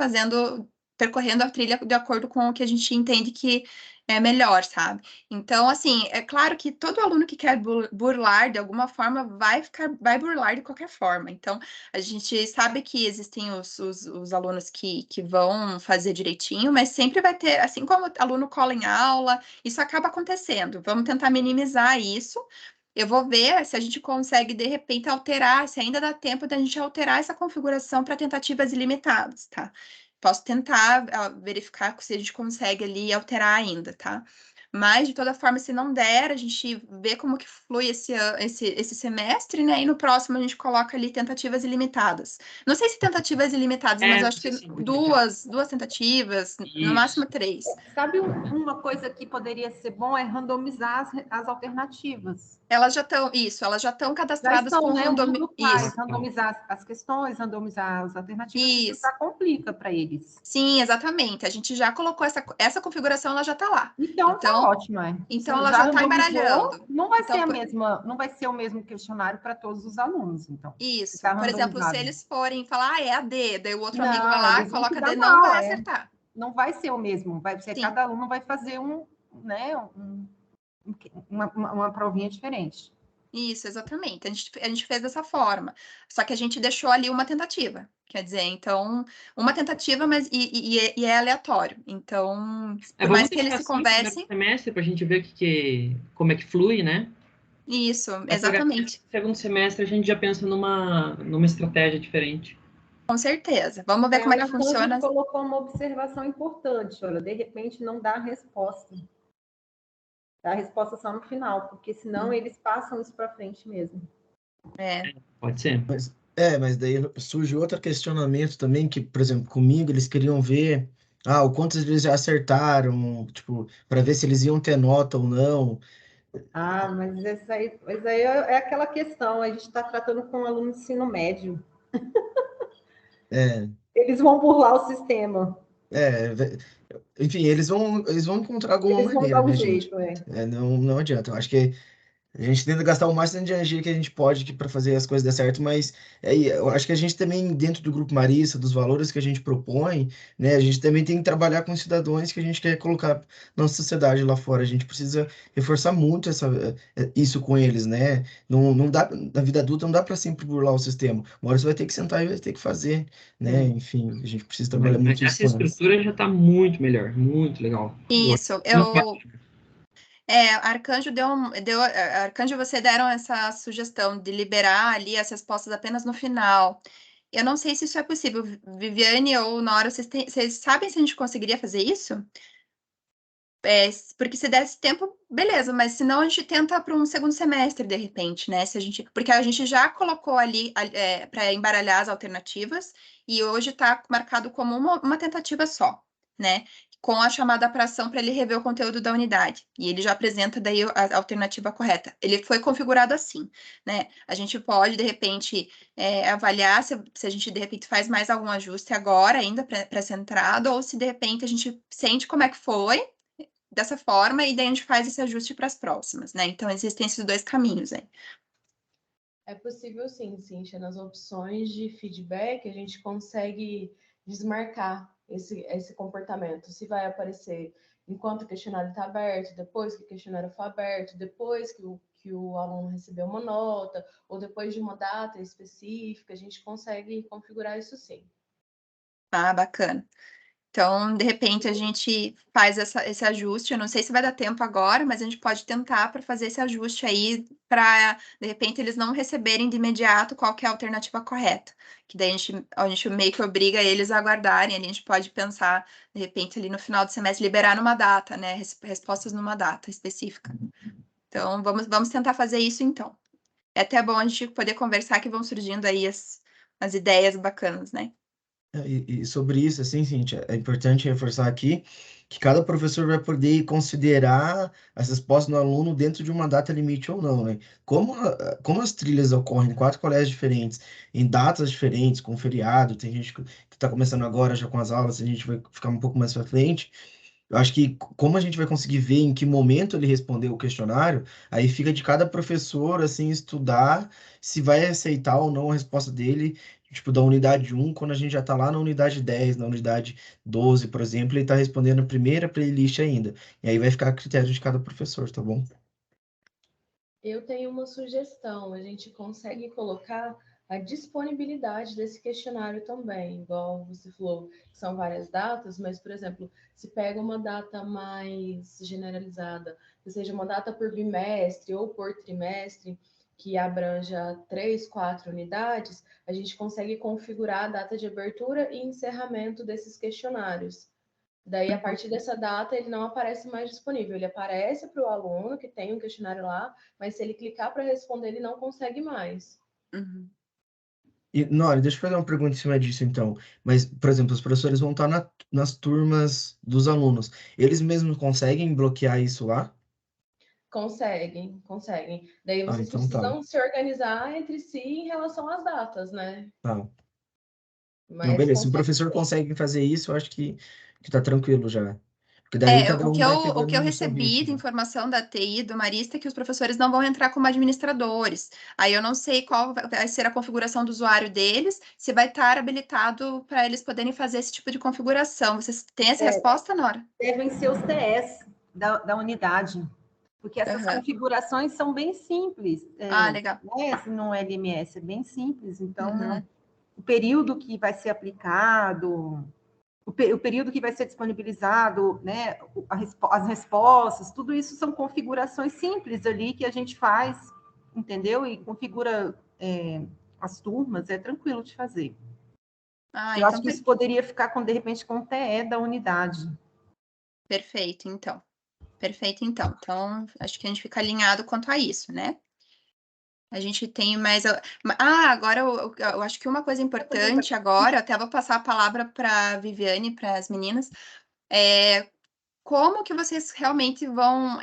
percorrendo a trilha de acordo com o que a gente entende que é melhor, sabe? Então, assim, é claro que todo aluno que quer burlar de alguma forma vai burlar de qualquer forma. Então, a gente sabe que existem os alunos que vão fazer direitinho, mas sempre vai ter, assim como o aluno cola em aula, isso acaba acontecendo. Vamos tentar minimizar isso. Eu vou ver se a gente consegue, de repente, alterar, se ainda dá tempo da gente alterar essa configuração para tentativas ilimitadas, tá? Posso tentar verificar se a gente consegue ali alterar ainda, tá? Mas, de toda forma, se não der, a gente vê como que flui esse semestre, né? E no próximo a gente coloca ali tentativas ilimitadas. Não sei se tentativas ilimitadas, mas eu acho que duas tentativas, no máximo 3. Sabe uma coisa que poderia ser bom é randomizar as alternativas. Elas já estão cadastradas com randomizar as questões, randomizar as alternativas, isso já complica para eles. Sim, exatamente. A gente já colocou essa configuração, ela já está lá. Então tá ótimo, Então ela já está embaralhando. Não vai ser não vai ser o mesmo questionário para todos os alunos, então. Isso. Por exemplo, se eles forem falar, é a D, daí o outro amigo vai lá, coloca D, não vai acertar. Não vai ser o mesmo, vai ser cada aluno vai fazer uma provinha diferente. Isso, exatamente. A gente fez dessa forma. Só que a gente deixou ali uma tentativa. Quer dizer, então, uma tentativa, mas e é aleatório. Então, por mais que eles se conversem. Semestre para a gente ver como é que flui, né? Isso, exatamente. No segundo semestre a gente já pensa numa estratégia diferente. Com certeza. Vamos ver como é que funciona. A colocou uma observação importante, olha, de repente não dá a resposta. Dá a resposta só no final, porque senão eles passam isso para frente mesmo. Pode ser. Mas daí surge outro questionamento também, que, por exemplo, comigo eles queriam ver o quanto eles já acertaram, tipo, para ver se eles iam ter nota ou não. Mas isso aí é aquela questão, a gente está tratando com um aluno de ensino médio. Eles vão burlar o sistema. Enfim, eles vão encontrar alguma maneira, né, gente? Não adianta. Eu acho que a gente tenta gastar o máximo de energia que a gente pode para fazer as coisas dar certo, mas eu acho que a gente também, dentro do Grupo Marista, dos valores que a gente propõe, né, a gente também tem que trabalhar com cidadãos que a gente quer colocar na sociedade lá fora. A gente precisa reforçar muito isso com eles, né? Não dá, na vida adulta não dá para sempre burlar o sistema. Uma hora você vai ter que sentar e vai ter que fazer, né? Enfim, a gente precisa trabalhar muito isso. Essa estrutura já está muito melhor, muito legal. Isso, Arcanjo Arcanjo, você deram essa sugestão de liberar ali as respostas apenas no final. Eu não sei se isso é possível. Viviane ou Nora, vocês sabem se a gente conseguiria fazer isso? Porque se desse tempo, beleza, mas senão a gente tenta para um segundo semestre, de repente, né? Porque a gente já colocou ali para embaralhar as alternativas e hoje está marcado como uma tentativa só, né? Com a chamada para ação para ele rever o conteúdo da unidade. E ele já apresenta daí a alternativa correta. Ele foi configurado assim, né? A gente pode, de repente, avaliar se a gente, de repente, faz mais algum ajuste agora, ainda para essa entrada, ou se, de repente, a gente sente como é que foi dessa forma e daí a gente faz esse ajuste para as próximas, né? Então, existem esses dois caminhos aí. É possível sim, Cíntia. Nas opções de feedback, a gente consegue desmarcar esse comportamento. Se vai aparecer enquanto o questionário está aberto, depois que o questionário for aberto, depois que o aluno recebeu uma nota, ou depois de uma data específica, a gente consegue configurar isso sim. Ah, bacana. Então, de repente, a gente faz esse ajuste. Eu não sei se vai dar tempo agora, mas a gente pode tentar para fazer esse ajuste aí, para, de repente, eles não receberem de imediato qual que é a alternativa correta. Que daí a gente meio que obriga eles a aguardarem. A gente pode pensar, de repente, ali no final do semestre, liberar numa data, né? Respostas numa data específica. Então, vamos tentar fazer isso, então. É até bom a gente poder conversar, que vão surgindo aí as ideias bacanas, né? E sobre isso, assim, Cíntia, é importante reforçar aqui que cada professor vai poder considerar as respostas do aluno dentro de uma data limite ou não, né? Como as trilhas ocorrem em 4 colégios diferentes, em datas diferentes, com feriado, tem gente que está começando agora já com as aulas, a gente vai ficar um pouco mais para frente. Eu acho que como a gente vai conseguir ver em que momento ele respondeu o questionário, aí fica de cada professor, assim, estudar se vai aceitar ou não a resposta dele, tipo, da unidade 1, quando a gente já está lá na unidade 10, na unidade 12, por exemplo, ele está respondendo a primeira playlist ainda. E aí vai ficar a critério de cada professor, tá bom? Eu tenho uma sugestão, a gente consegue colocar a disponibilidade desse questionário também, igual você falou, que são várias datas, mas, por exemplo, se pega uma data mais generalizada, que seja uma data por bimestre ou por trimestre, que abranja 3, 4 unidades, a gente consegue configurar a data de abertura e encerramento desses questionários. Daí, a partir dessa data, ele não aparece mais disponível. Ele aparece para o aluno que tem um questionário lá, mas se ele clicar para responder, ele não consegue mais. Uhum. E, Nora, deixa eu fazer uma pergunta em cima disso, então. Mas, por exemplo, os professores vão estar nas turmas dos alunos. Eles mesmos conseguem bloquear isso lá? Conseguem, conseguem. Daí Ah, vocês então tá. precisam se organizar entre si em relação às datas, né? Tá. Não, Mas beleza. Se o consegue professor sim. consegue fazer isso, eu acho que tá tranquilo já. Porque daí cada O um que eu, vai o pegando que eu no seu recebi de ritmo. informação da TI do Marista é que os professores não vão entrar como administradores. Aí eu não sei qual vai ser a configuração do usuário deles, se vai estar habilitado para eles poderem fazer esse tipo de configuração. Vocês têm essa resposta, Nora? Devem ser os TS da unidade, porque essas Uhum. configurações são bem simples. Legal. Né? No LMS é bem simples, então Uhum. o período que vai ser aplicado, o período que vai ser disponibilizado, né? As respostas, tudo isso são configurações simples ali que a gente faz, entendeu? E configura as turmas, é tranquilo de fazer. Eu acho Então que isso poderia ficar, de repente, com o TE da unidade. perfeito, então. Perfeito, então. Então, acho que a gente fica alinhado quanto a isso, né? A gente tem mais. Agora eu acho que uma coisa importante agora, eu até vou passar a palavra para a Viviane, para as meninas, é como que vocês realmente vão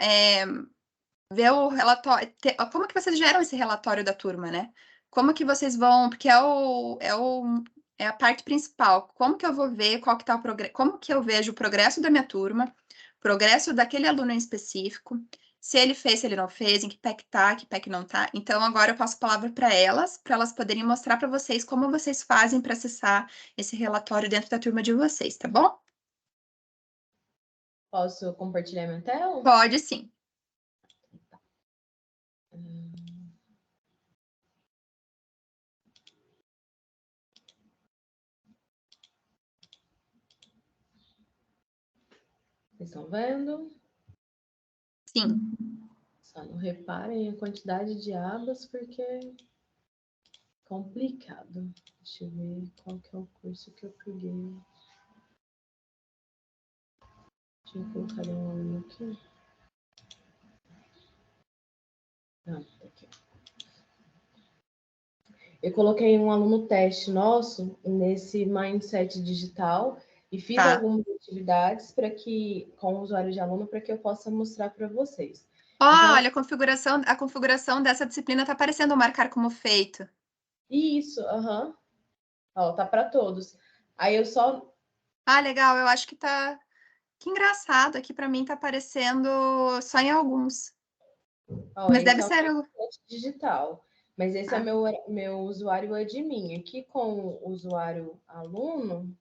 ver o relatório, como que vocês geram esse relatório da turma, né? Como que vocês vão, porque é a parte principal. Como que eu vou ver qual que tá o progresso, como que eu vejo o progresso da minha turma, progresso daquele aluno em específico, se ele fez, se ele não fez, em que pé que tá, que pé que não tá. Então, agora eu passo a palavra para elas poderem mostrar para vocês como vocês fazem para acessar esse relatório dentro da turma de vocês, tá bom? Posso compartilhar minha tela? Pode sim. Vocês estão vendo? Sim. Só não reparem a quantidade de abas, porque é complicado. Deixa eu ver qual que é o curso que eu peguei. Deixa eu colocar um aluno aqui. Ah, tá aqui. Eu coloquei um aluno teste nosso nesse mindset digital e fiz algumas atividades para que, com o usuário de aluno, para que eu possa mostrar para vocês. Olha, a configuração dessa disciplina está aparecendo marcar como feito. Isso, aham. Ó, tá para todos. Aí eu só... Ah, legal, eu acho que tá... Que engraçado, aqui para mim tá aparecendo só em alguns. Ó, Mas deve é ser um digital. Mas esse é meu usuário admin. Aqui com o usuário aluno,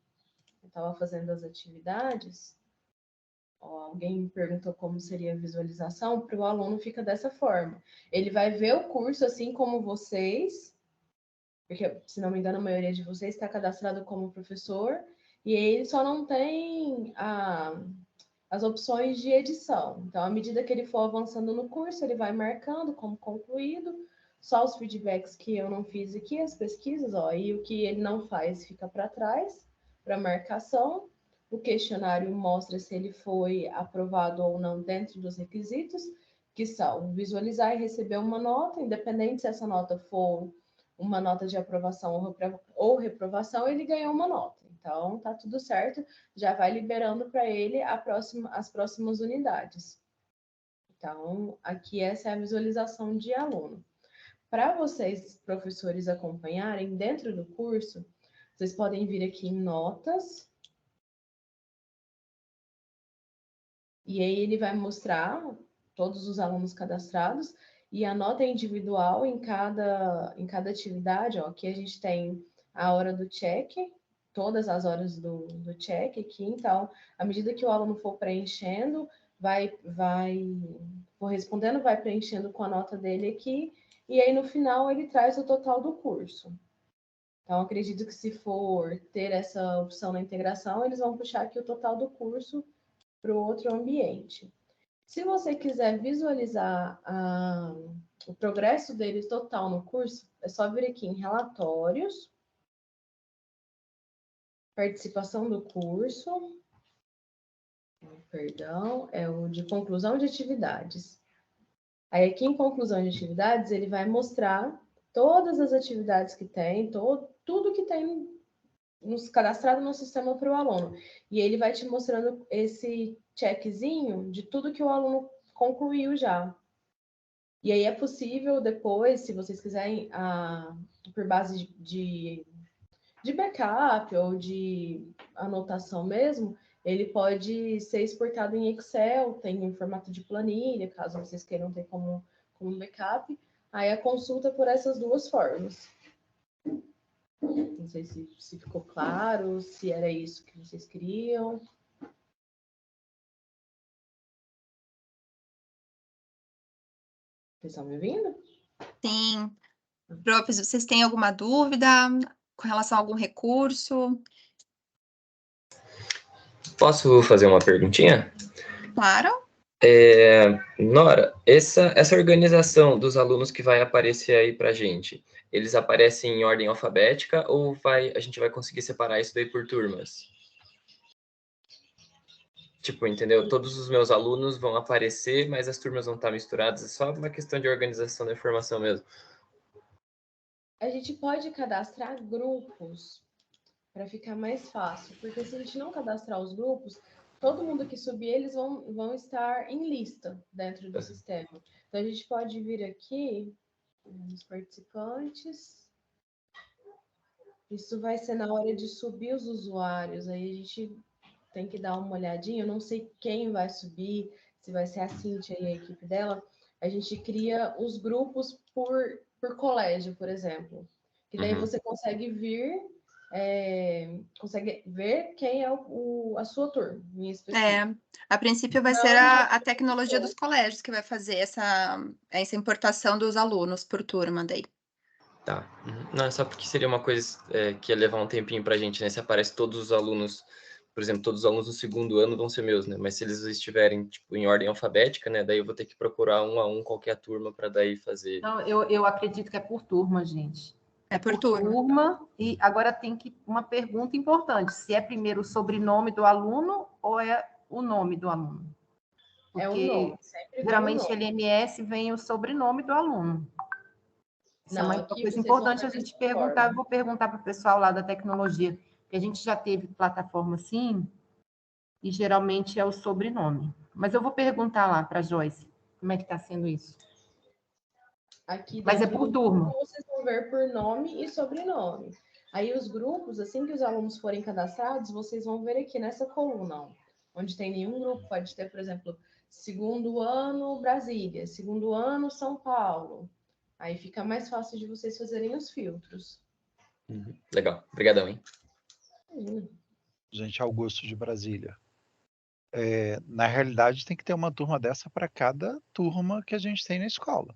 eu estava fazendo as atividades. Ó, alguém me perguntou como seria a visualização. Para o aluno fica dessa forma. Ele vai ver o curso assim como vocês, porque, se não me engano, a maioria de vocês está cadastrado como professor, e ele só não tem as opções de edição. Então, à medida que ele for avançando no curso, ele vai marcando como concluído, só os feedbacks que eu não fiz aqui, as pesquisas, ó, e o que ele não faz fica para trás, para marcação. O questionário mostra se ele foi aprovado ou não dentro dos requisitos, que são visualizar e receber uma nota, independente se essa nota for uma nota de aprovação ou reprovação, ele ganhou uma nota. Então, tá tudo certo, já vai liberando para ele as próximas unidades. Então, aqui essa é a visualização de aluno. Para vocês, professores, acompanharem dentro do curso, vocês podem vir aqui em notas. E aí ele vai mostrar todos os alunos cadastrados e a nota individual em cada atividade. Ó, aqui a gente tem a hora do check, todas as horas do check aqui. Então, à medida que o aluno for preenchendo, for respondendo, vai preenchendo com a nota dele aqui. E aí, no final, ele traz o total do curso. Então, acredito que se for ter essa opção na integração, eles vão puxar aqui o total do curso para o outro ambiente. Se você quiser visualizar o progresso deles total no curso, é só vir aqui em relatórios, participação do curso, perdão, é o de conclusão de atividades. Aí aqui em conclusão de atividades, ele vai mostrar todas as atividades que tem, tudo que tem cadastrado no sistema para o aluno. E ele vai te mostrando esse checkzinho de tudo que o aluno concluiu já. E aí é possível depois, se vocês quiserem, por base de backup ou de anotação mesmo, ele pode ser exportado em Excel, tem em formato de planilha, caso vocês queiram ter como backup. Aí a consulta por essas duas formas. Não sei se ficou claro, se era isso que vocês queriam. Vocês estão me ouvindo? Sim. Profs, vocês têm alguma dúvida com relação a algum recurso? Posso fazer uma perguntinha? Claro. Nora, essa organização dos alunos que vai aparecer aí para a gente, eles aparecem em ordem alfabética ou a gente vai conseguir separar isso daí por turmas? Tipo, entendeu? Todos os meus alunos vão aparecer, mas as turmas vão estar misturadas. É só uma questão de organização da informação mesmo. A gente pode cadastrar grupos para ficar mais fácil, porque se a gente não cadastrar os grupos, todo mundo que subir, eles vão estar em lista dentro do sistema. Então, a gente pode vir aqui nos participantes. Isso vai ser na hora de subir os usuários. Aí a gente tem que dar uma olhadinha. Eu não sei quem vai subir, se vai ser a Cíntia e a equipe dela. A gente cria os grupos por colégio, por exemplo. Que daí você consegue consegue ver quem é a sua turma, em específico. A princípio vai ser a tecnologia dos colégios que vai fazer essa importação dos alunos por turma daí. Tá. Não, só porque seria uma coisa que ia levar um tempinho pra gente, né? Se aparece todos os alunos por exemplo, todos os alunos do segundo ano vão ser meus, né? Mas se eles estiverem, tipo, em ordem alfabética, né? Daí eu vou ter que procurar um a um qualquer turma para daí fazer. Não, eu acredito que é por turma, gente. É por turma. E agora tem uma pergunta importante: se é primeiro o sobrenome do aluno ou é o nome do aluno? É o Porque nome, sempre vem o geralmente nome. LMS vem o sobrenome do aluno. Isso é Não, uma aqui coisa vocês vão importante a ver gente dessa perguntar. forma. Eu vou perguntar para o pessoal lá da tecnologia, que a gente já teve plataforma assim, e geralmente é o sobrenome. Mas eu vou perguntar lá para a Joyce como é que está sendo isso. Aqui Mas é dentro por do turma. grupo, vocês vão ver por nome e sobrenome. Aí os grupos, assim que os alunos forem cadastrados, vocês vão ver aqui nessa coluna, ó, onde tem nenhum grupo. Pode ter, por exemplo, segundo ano Brasília, segundo ano São Paulo. Aí fica mais fácil de vocês fazerem os filtros. Legal, obrigadão, hein? Gente, Augusto de Brasília. Na realidade, tem que ter uma turma dessa para cada turma que a gente tem na escola.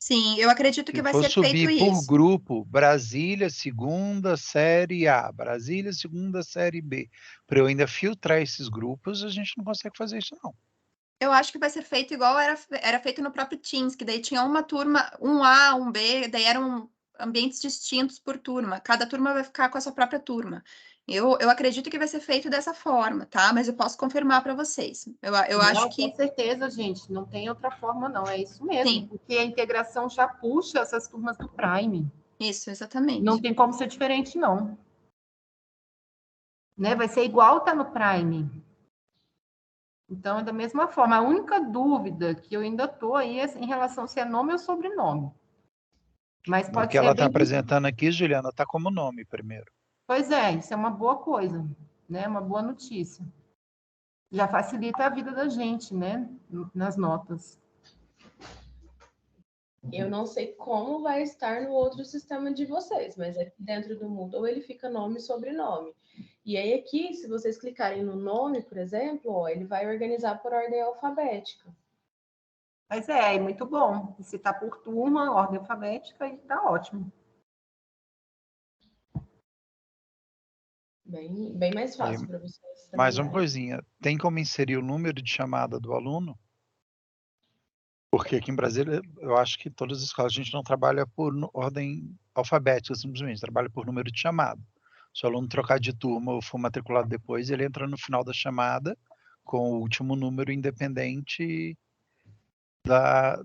Sim, eu acredito que Se vai for ser feito subir por isso. grupo, Brasília, segunda série A, Brasília, segunda série B, para eu ainda filtrar esses grupos, a gente não consegue fazer isso, não. Eu acho que vai ser feito igual era feito no próprio Teams, que daí tinha uma turma, um A, um B, daí eram ambientes distintos por turma. Cada turma vai ficar com a sua própria turma. Eu acredito que vai ser feito dessa forma, tá? Mas eu posso confirmar para vocês. Eu acho Não, que com certeza, gente. Não tem outra forma, não. É isso mesmo. sim, Porque a integração já puxa essas turmas do Prime. isso, exatamente. Não tem como ser diferente, não. Né? Vai ser igual tá no Prime. Então, é da mesma forma. A única dúvida que eu ainda estou aí é em relação se é nome ou sobrenome. Mas O pode que ser ela está bem... apresentando aqui, Juliana, está como nome primeiro. Pois é, isso é uma boa coisa, né? Uma boa notícia. Já facilita a vida da gente, né? Nas notas. Eu não sei como vai estar no outro sistema de vocês, mas aqui dentro do Moodle ele fica nome e sobrenome. E aí aqui, se vocês clicarem no nome, por exemplo, ó, ele vai organizar por ordem alfabética. Mas é muito bom. Se está por turma, ordem alfabética, aí tá ótimo. Bem mais fácil para vocês Mais uma trabalharem. coisinha, tem como inserir o número de chamada do aluno? Porque aqui em Brasília, eu acho que todas as escolas a gente não trabalha por ordem alfabética, simplesmente, trabalha por número de chamada. Se o aluno trocar de turma ou for matriculado depois, ele entra no final da chamada com o último número independente da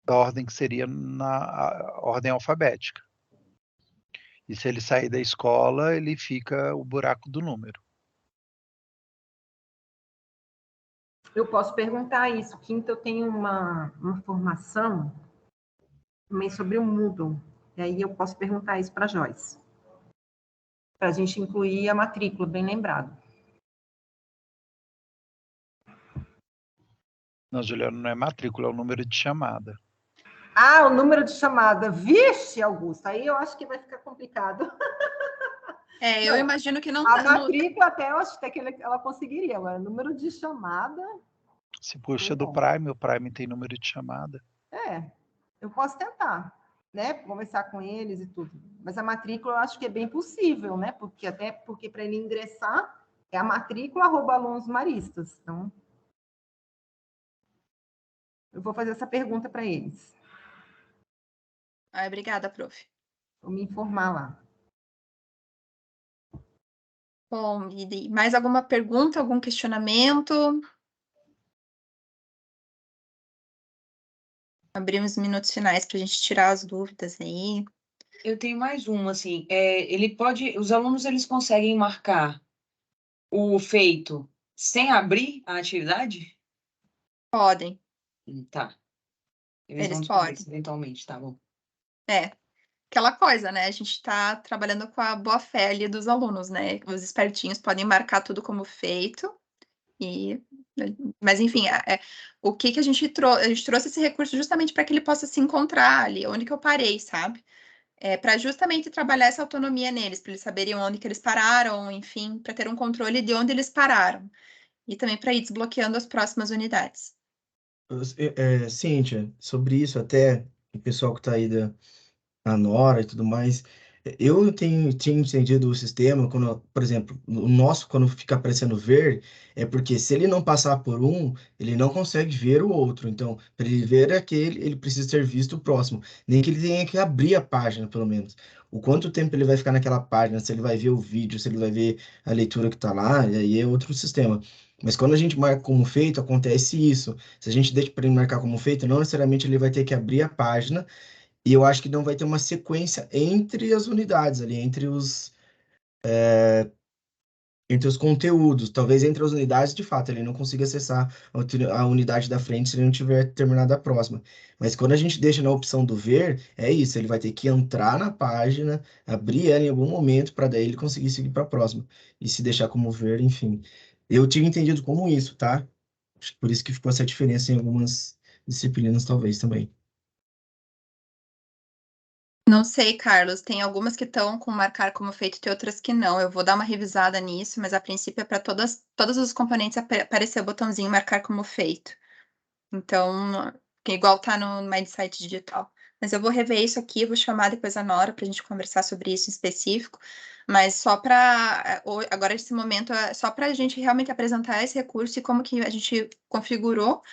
ordem que seria na ordem alfabética. E se ele sair da escola, ele fica o buraco do número. Eu posso perguntar isso. Quinta, eu tenho uma formação também sobre o Moodle. E aí eu posso perguntar isso para a Joyce. Para a gente incluir a matrícula, bem lembrado. Não, Juliano, não é matrícula, é o número de chamada. Ah, o número de chamada. Vixe, Augusto, aí eu acho que vai ficar complicado. Eu imagino que não A matrícula até eu acho até que ela conseguiria. Agora, número de chamada... Se puxa do Prime, o Prime tem número de chamada. Eu posso tentar, né? Conversar com eles e tudo. Mas a matrícula eu acho que é bem possível, né? Porque para ele ingressar é a matrícula @alunos maristas. Então, eu vou fazer essa pergunta para eles. Obrigada, prof. Vou me informar lá. Bom, e mais alguma pergunta, algum questionamento? Abrir uns minutos finais para a gente tirar as dúvidas aí. Eu tenho mais uma, assim, os alunos, eles conseguem marcar o feito sem abrir a atividade? Podem. Tá. Eles vão descobrir podem. isso eventualmente, tá bom. Aquela coisa, né? A gente está trabalhando com a boa-fé ali dos alunos, né? Os espertinhos podem marcar tudo como feito. Mas, enfim, o que a gente trouxe? A gente trouxe esse recurso justamente para que ele possa se encontrar ali, onde que eu parei, sabe? Para justamente trabalhar essa autonomia neles, para eles saberem onde que eles pararam, enfim, para ter um controle de onde eles pararam. E também para ir desbloqueando as próximas unidades. Cíntia, sobre isso até, o pessoal que está aí da Nora e tudo mais, Eu tinha entendido o sistema, quando, por exemplo, o nosso, quando fica aparecendo verde, é porque se ele não passar por um, ele não consegue ver o outro. Então, para ele ver aquele, ele precisa ter visto o próximo. Nem que ele tenha que abrir a página, pelo menos. O quanto tempo ele vai ficar naquela página, se ele vai ver o vídeo, se ele vai ver a leitura que está lá, e aí é outro sistema. Mas quando a gente marca como feito, acontece isso. Se a gente deixa para ele marcar como feito, não necessariamente ele vai ter que abrir a página, e eu acho que não vai ter uma sequência entre as unidades ali, entre os conteúdos. Talvez entre as unidades, de fato, ele não consiga acessar a unidade da frente se ele não tiver terminado a próxima. Mas quando a gente deixa na opção do ver, é isso, ele vai ter que entrar na página, abrir ela em algum momento para daí ele conseguir seguir para a próxima. E se deixar como ver, enfim. Eu tinha entendido como isso, tá? Acho que por isso que ficou essa diferença em algumas disciplinas, talvez, também. Não sei, Carlos. Tem algumas que estão com marcar como feito e tem outras que não. Eu vou dar uma revisada nisso, mas a princípio é para todos os componentes aparecer o botãozinho marcar como feito. Então, que igual tá no Mindsight Digital. Mas eu vou rever isso aqui, vou chamar depois a Nora para a gente conversar sobre isso em específico. Mas só para agora esse momento é só para a gente realmente apresentar esse recurso e como que a gente configurou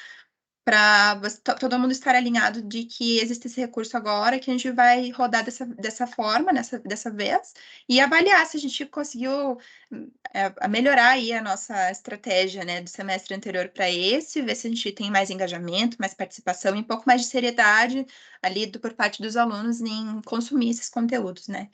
para todo mundo estar alinhado de que existe esse recurso agora, que a gente vai rodar dessa forma, dessa vez, e avaliar se a gente conseguiu melhorar aí a nossa estratégia, né, do semestre anterior para esse, ver se a gente tem mais engajamento, mais participação e um pouco mais de seriedade ali por parte dos alunos em consumir esses conteúdos, né?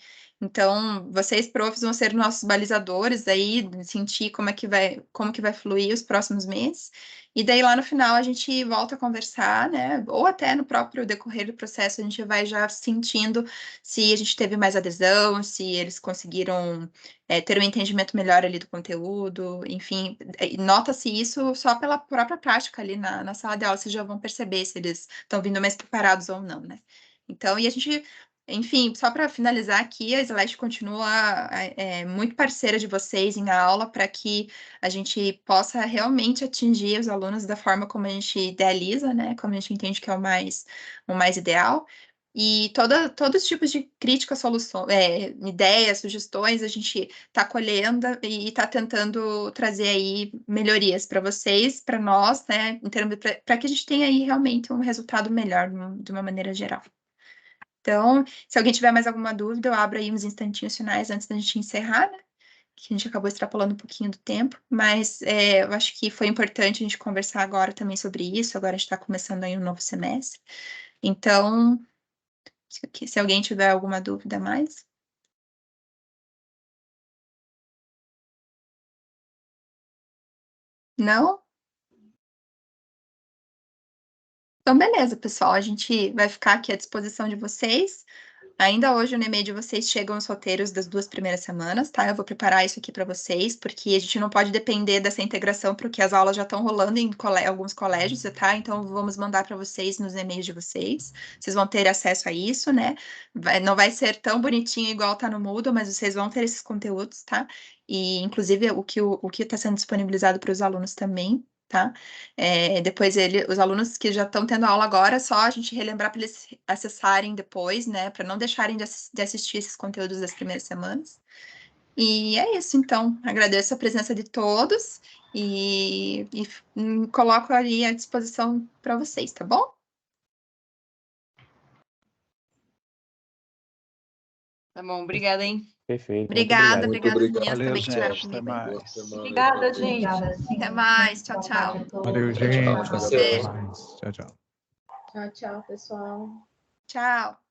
Então, vocês, profs, vão ser nossos balizadores aí, sentir como que vai fluir os próximos meses. E daí lá no final a gente volta a conversar, né? Ou até no próprio decorrer do processo a gente vai já sentindo se a gente teve mais adesão, se eles conseguiram ter um entendimento melhor ali do conteúdo, enfim, nota-se isso só pela própria prática ali na sala de aula, vocês já vão perceber se eles estão vindo mais preparados ou não, né? Então, e a gente enfim, só para finalizar aqui, a Slash continua muito parceira de vocês em aula para que a gente possa realmente atingir os alunos da forma como a gente idealiza, né? Como a gente entende que é o mais ideal. E todos os tipos de críticas, soluções, ideias, sugestões, a gente está colhendo e está tentando trazer aí melhorias para vocês, para nós, né? Em termos para que a gente tenha aí realmente um resultado melhor de uma maneira geral. Então, se alguém tiver mais alguma dúvida, eu abro aí uns instantinhos finais antes da gente encerrar, né? Que a gente acabou extrapolando um pouquinho do tempo, mas eu acho que foi importante a gente conversar agora também sobre isso. Agora a gente está começando aí um novo semestre. Então, se alguém tiver alguma dúvida a mais. Não? Então, beleza, pessoal. A gente vai ficar aqui à disposição de vocês. Ainda hoje no e-mail de vocês chegam os roteiros das 2 primeiras semanas, tá? Eu vou preparar isso aqui para vocês, porque a gente não pode depender dessa integração, porque as aulas já estão rolando em alguns colégios, tá? Então vamos mandar para vocês nos e-mails de vocês. Vocês vão ter acesso a isso, né? Não vai ser tão bonitinho igual tá no Moodle, mas vocês vão ter esses conteúdos, tá? E inclusive o que está sendo disponibilizado para os alunos também. Tá? Depois os alunos que já estão tendo aula agora, só a gente relembrar para eles acessarem depois, né? Para não deixarem de assistir esses conteúdos das primeiras semanas. E é isso, então. Agradeço a presença de todos e coloco ali à disposição para vocês, tá bom? Tá bom, obrigada, hein? Perfeito. Obrigada, Muito obrigada, obrigado. meninas, também que estiveram Gente, até comigo aí. mais. Obrigada, gente. Obrigada, sim. Até mais, tchau, tchau. Valeu, Beijo pra gente. vocês. Até mais. Tchau, tchau. Tchau, tchau, pessoal. Tchau.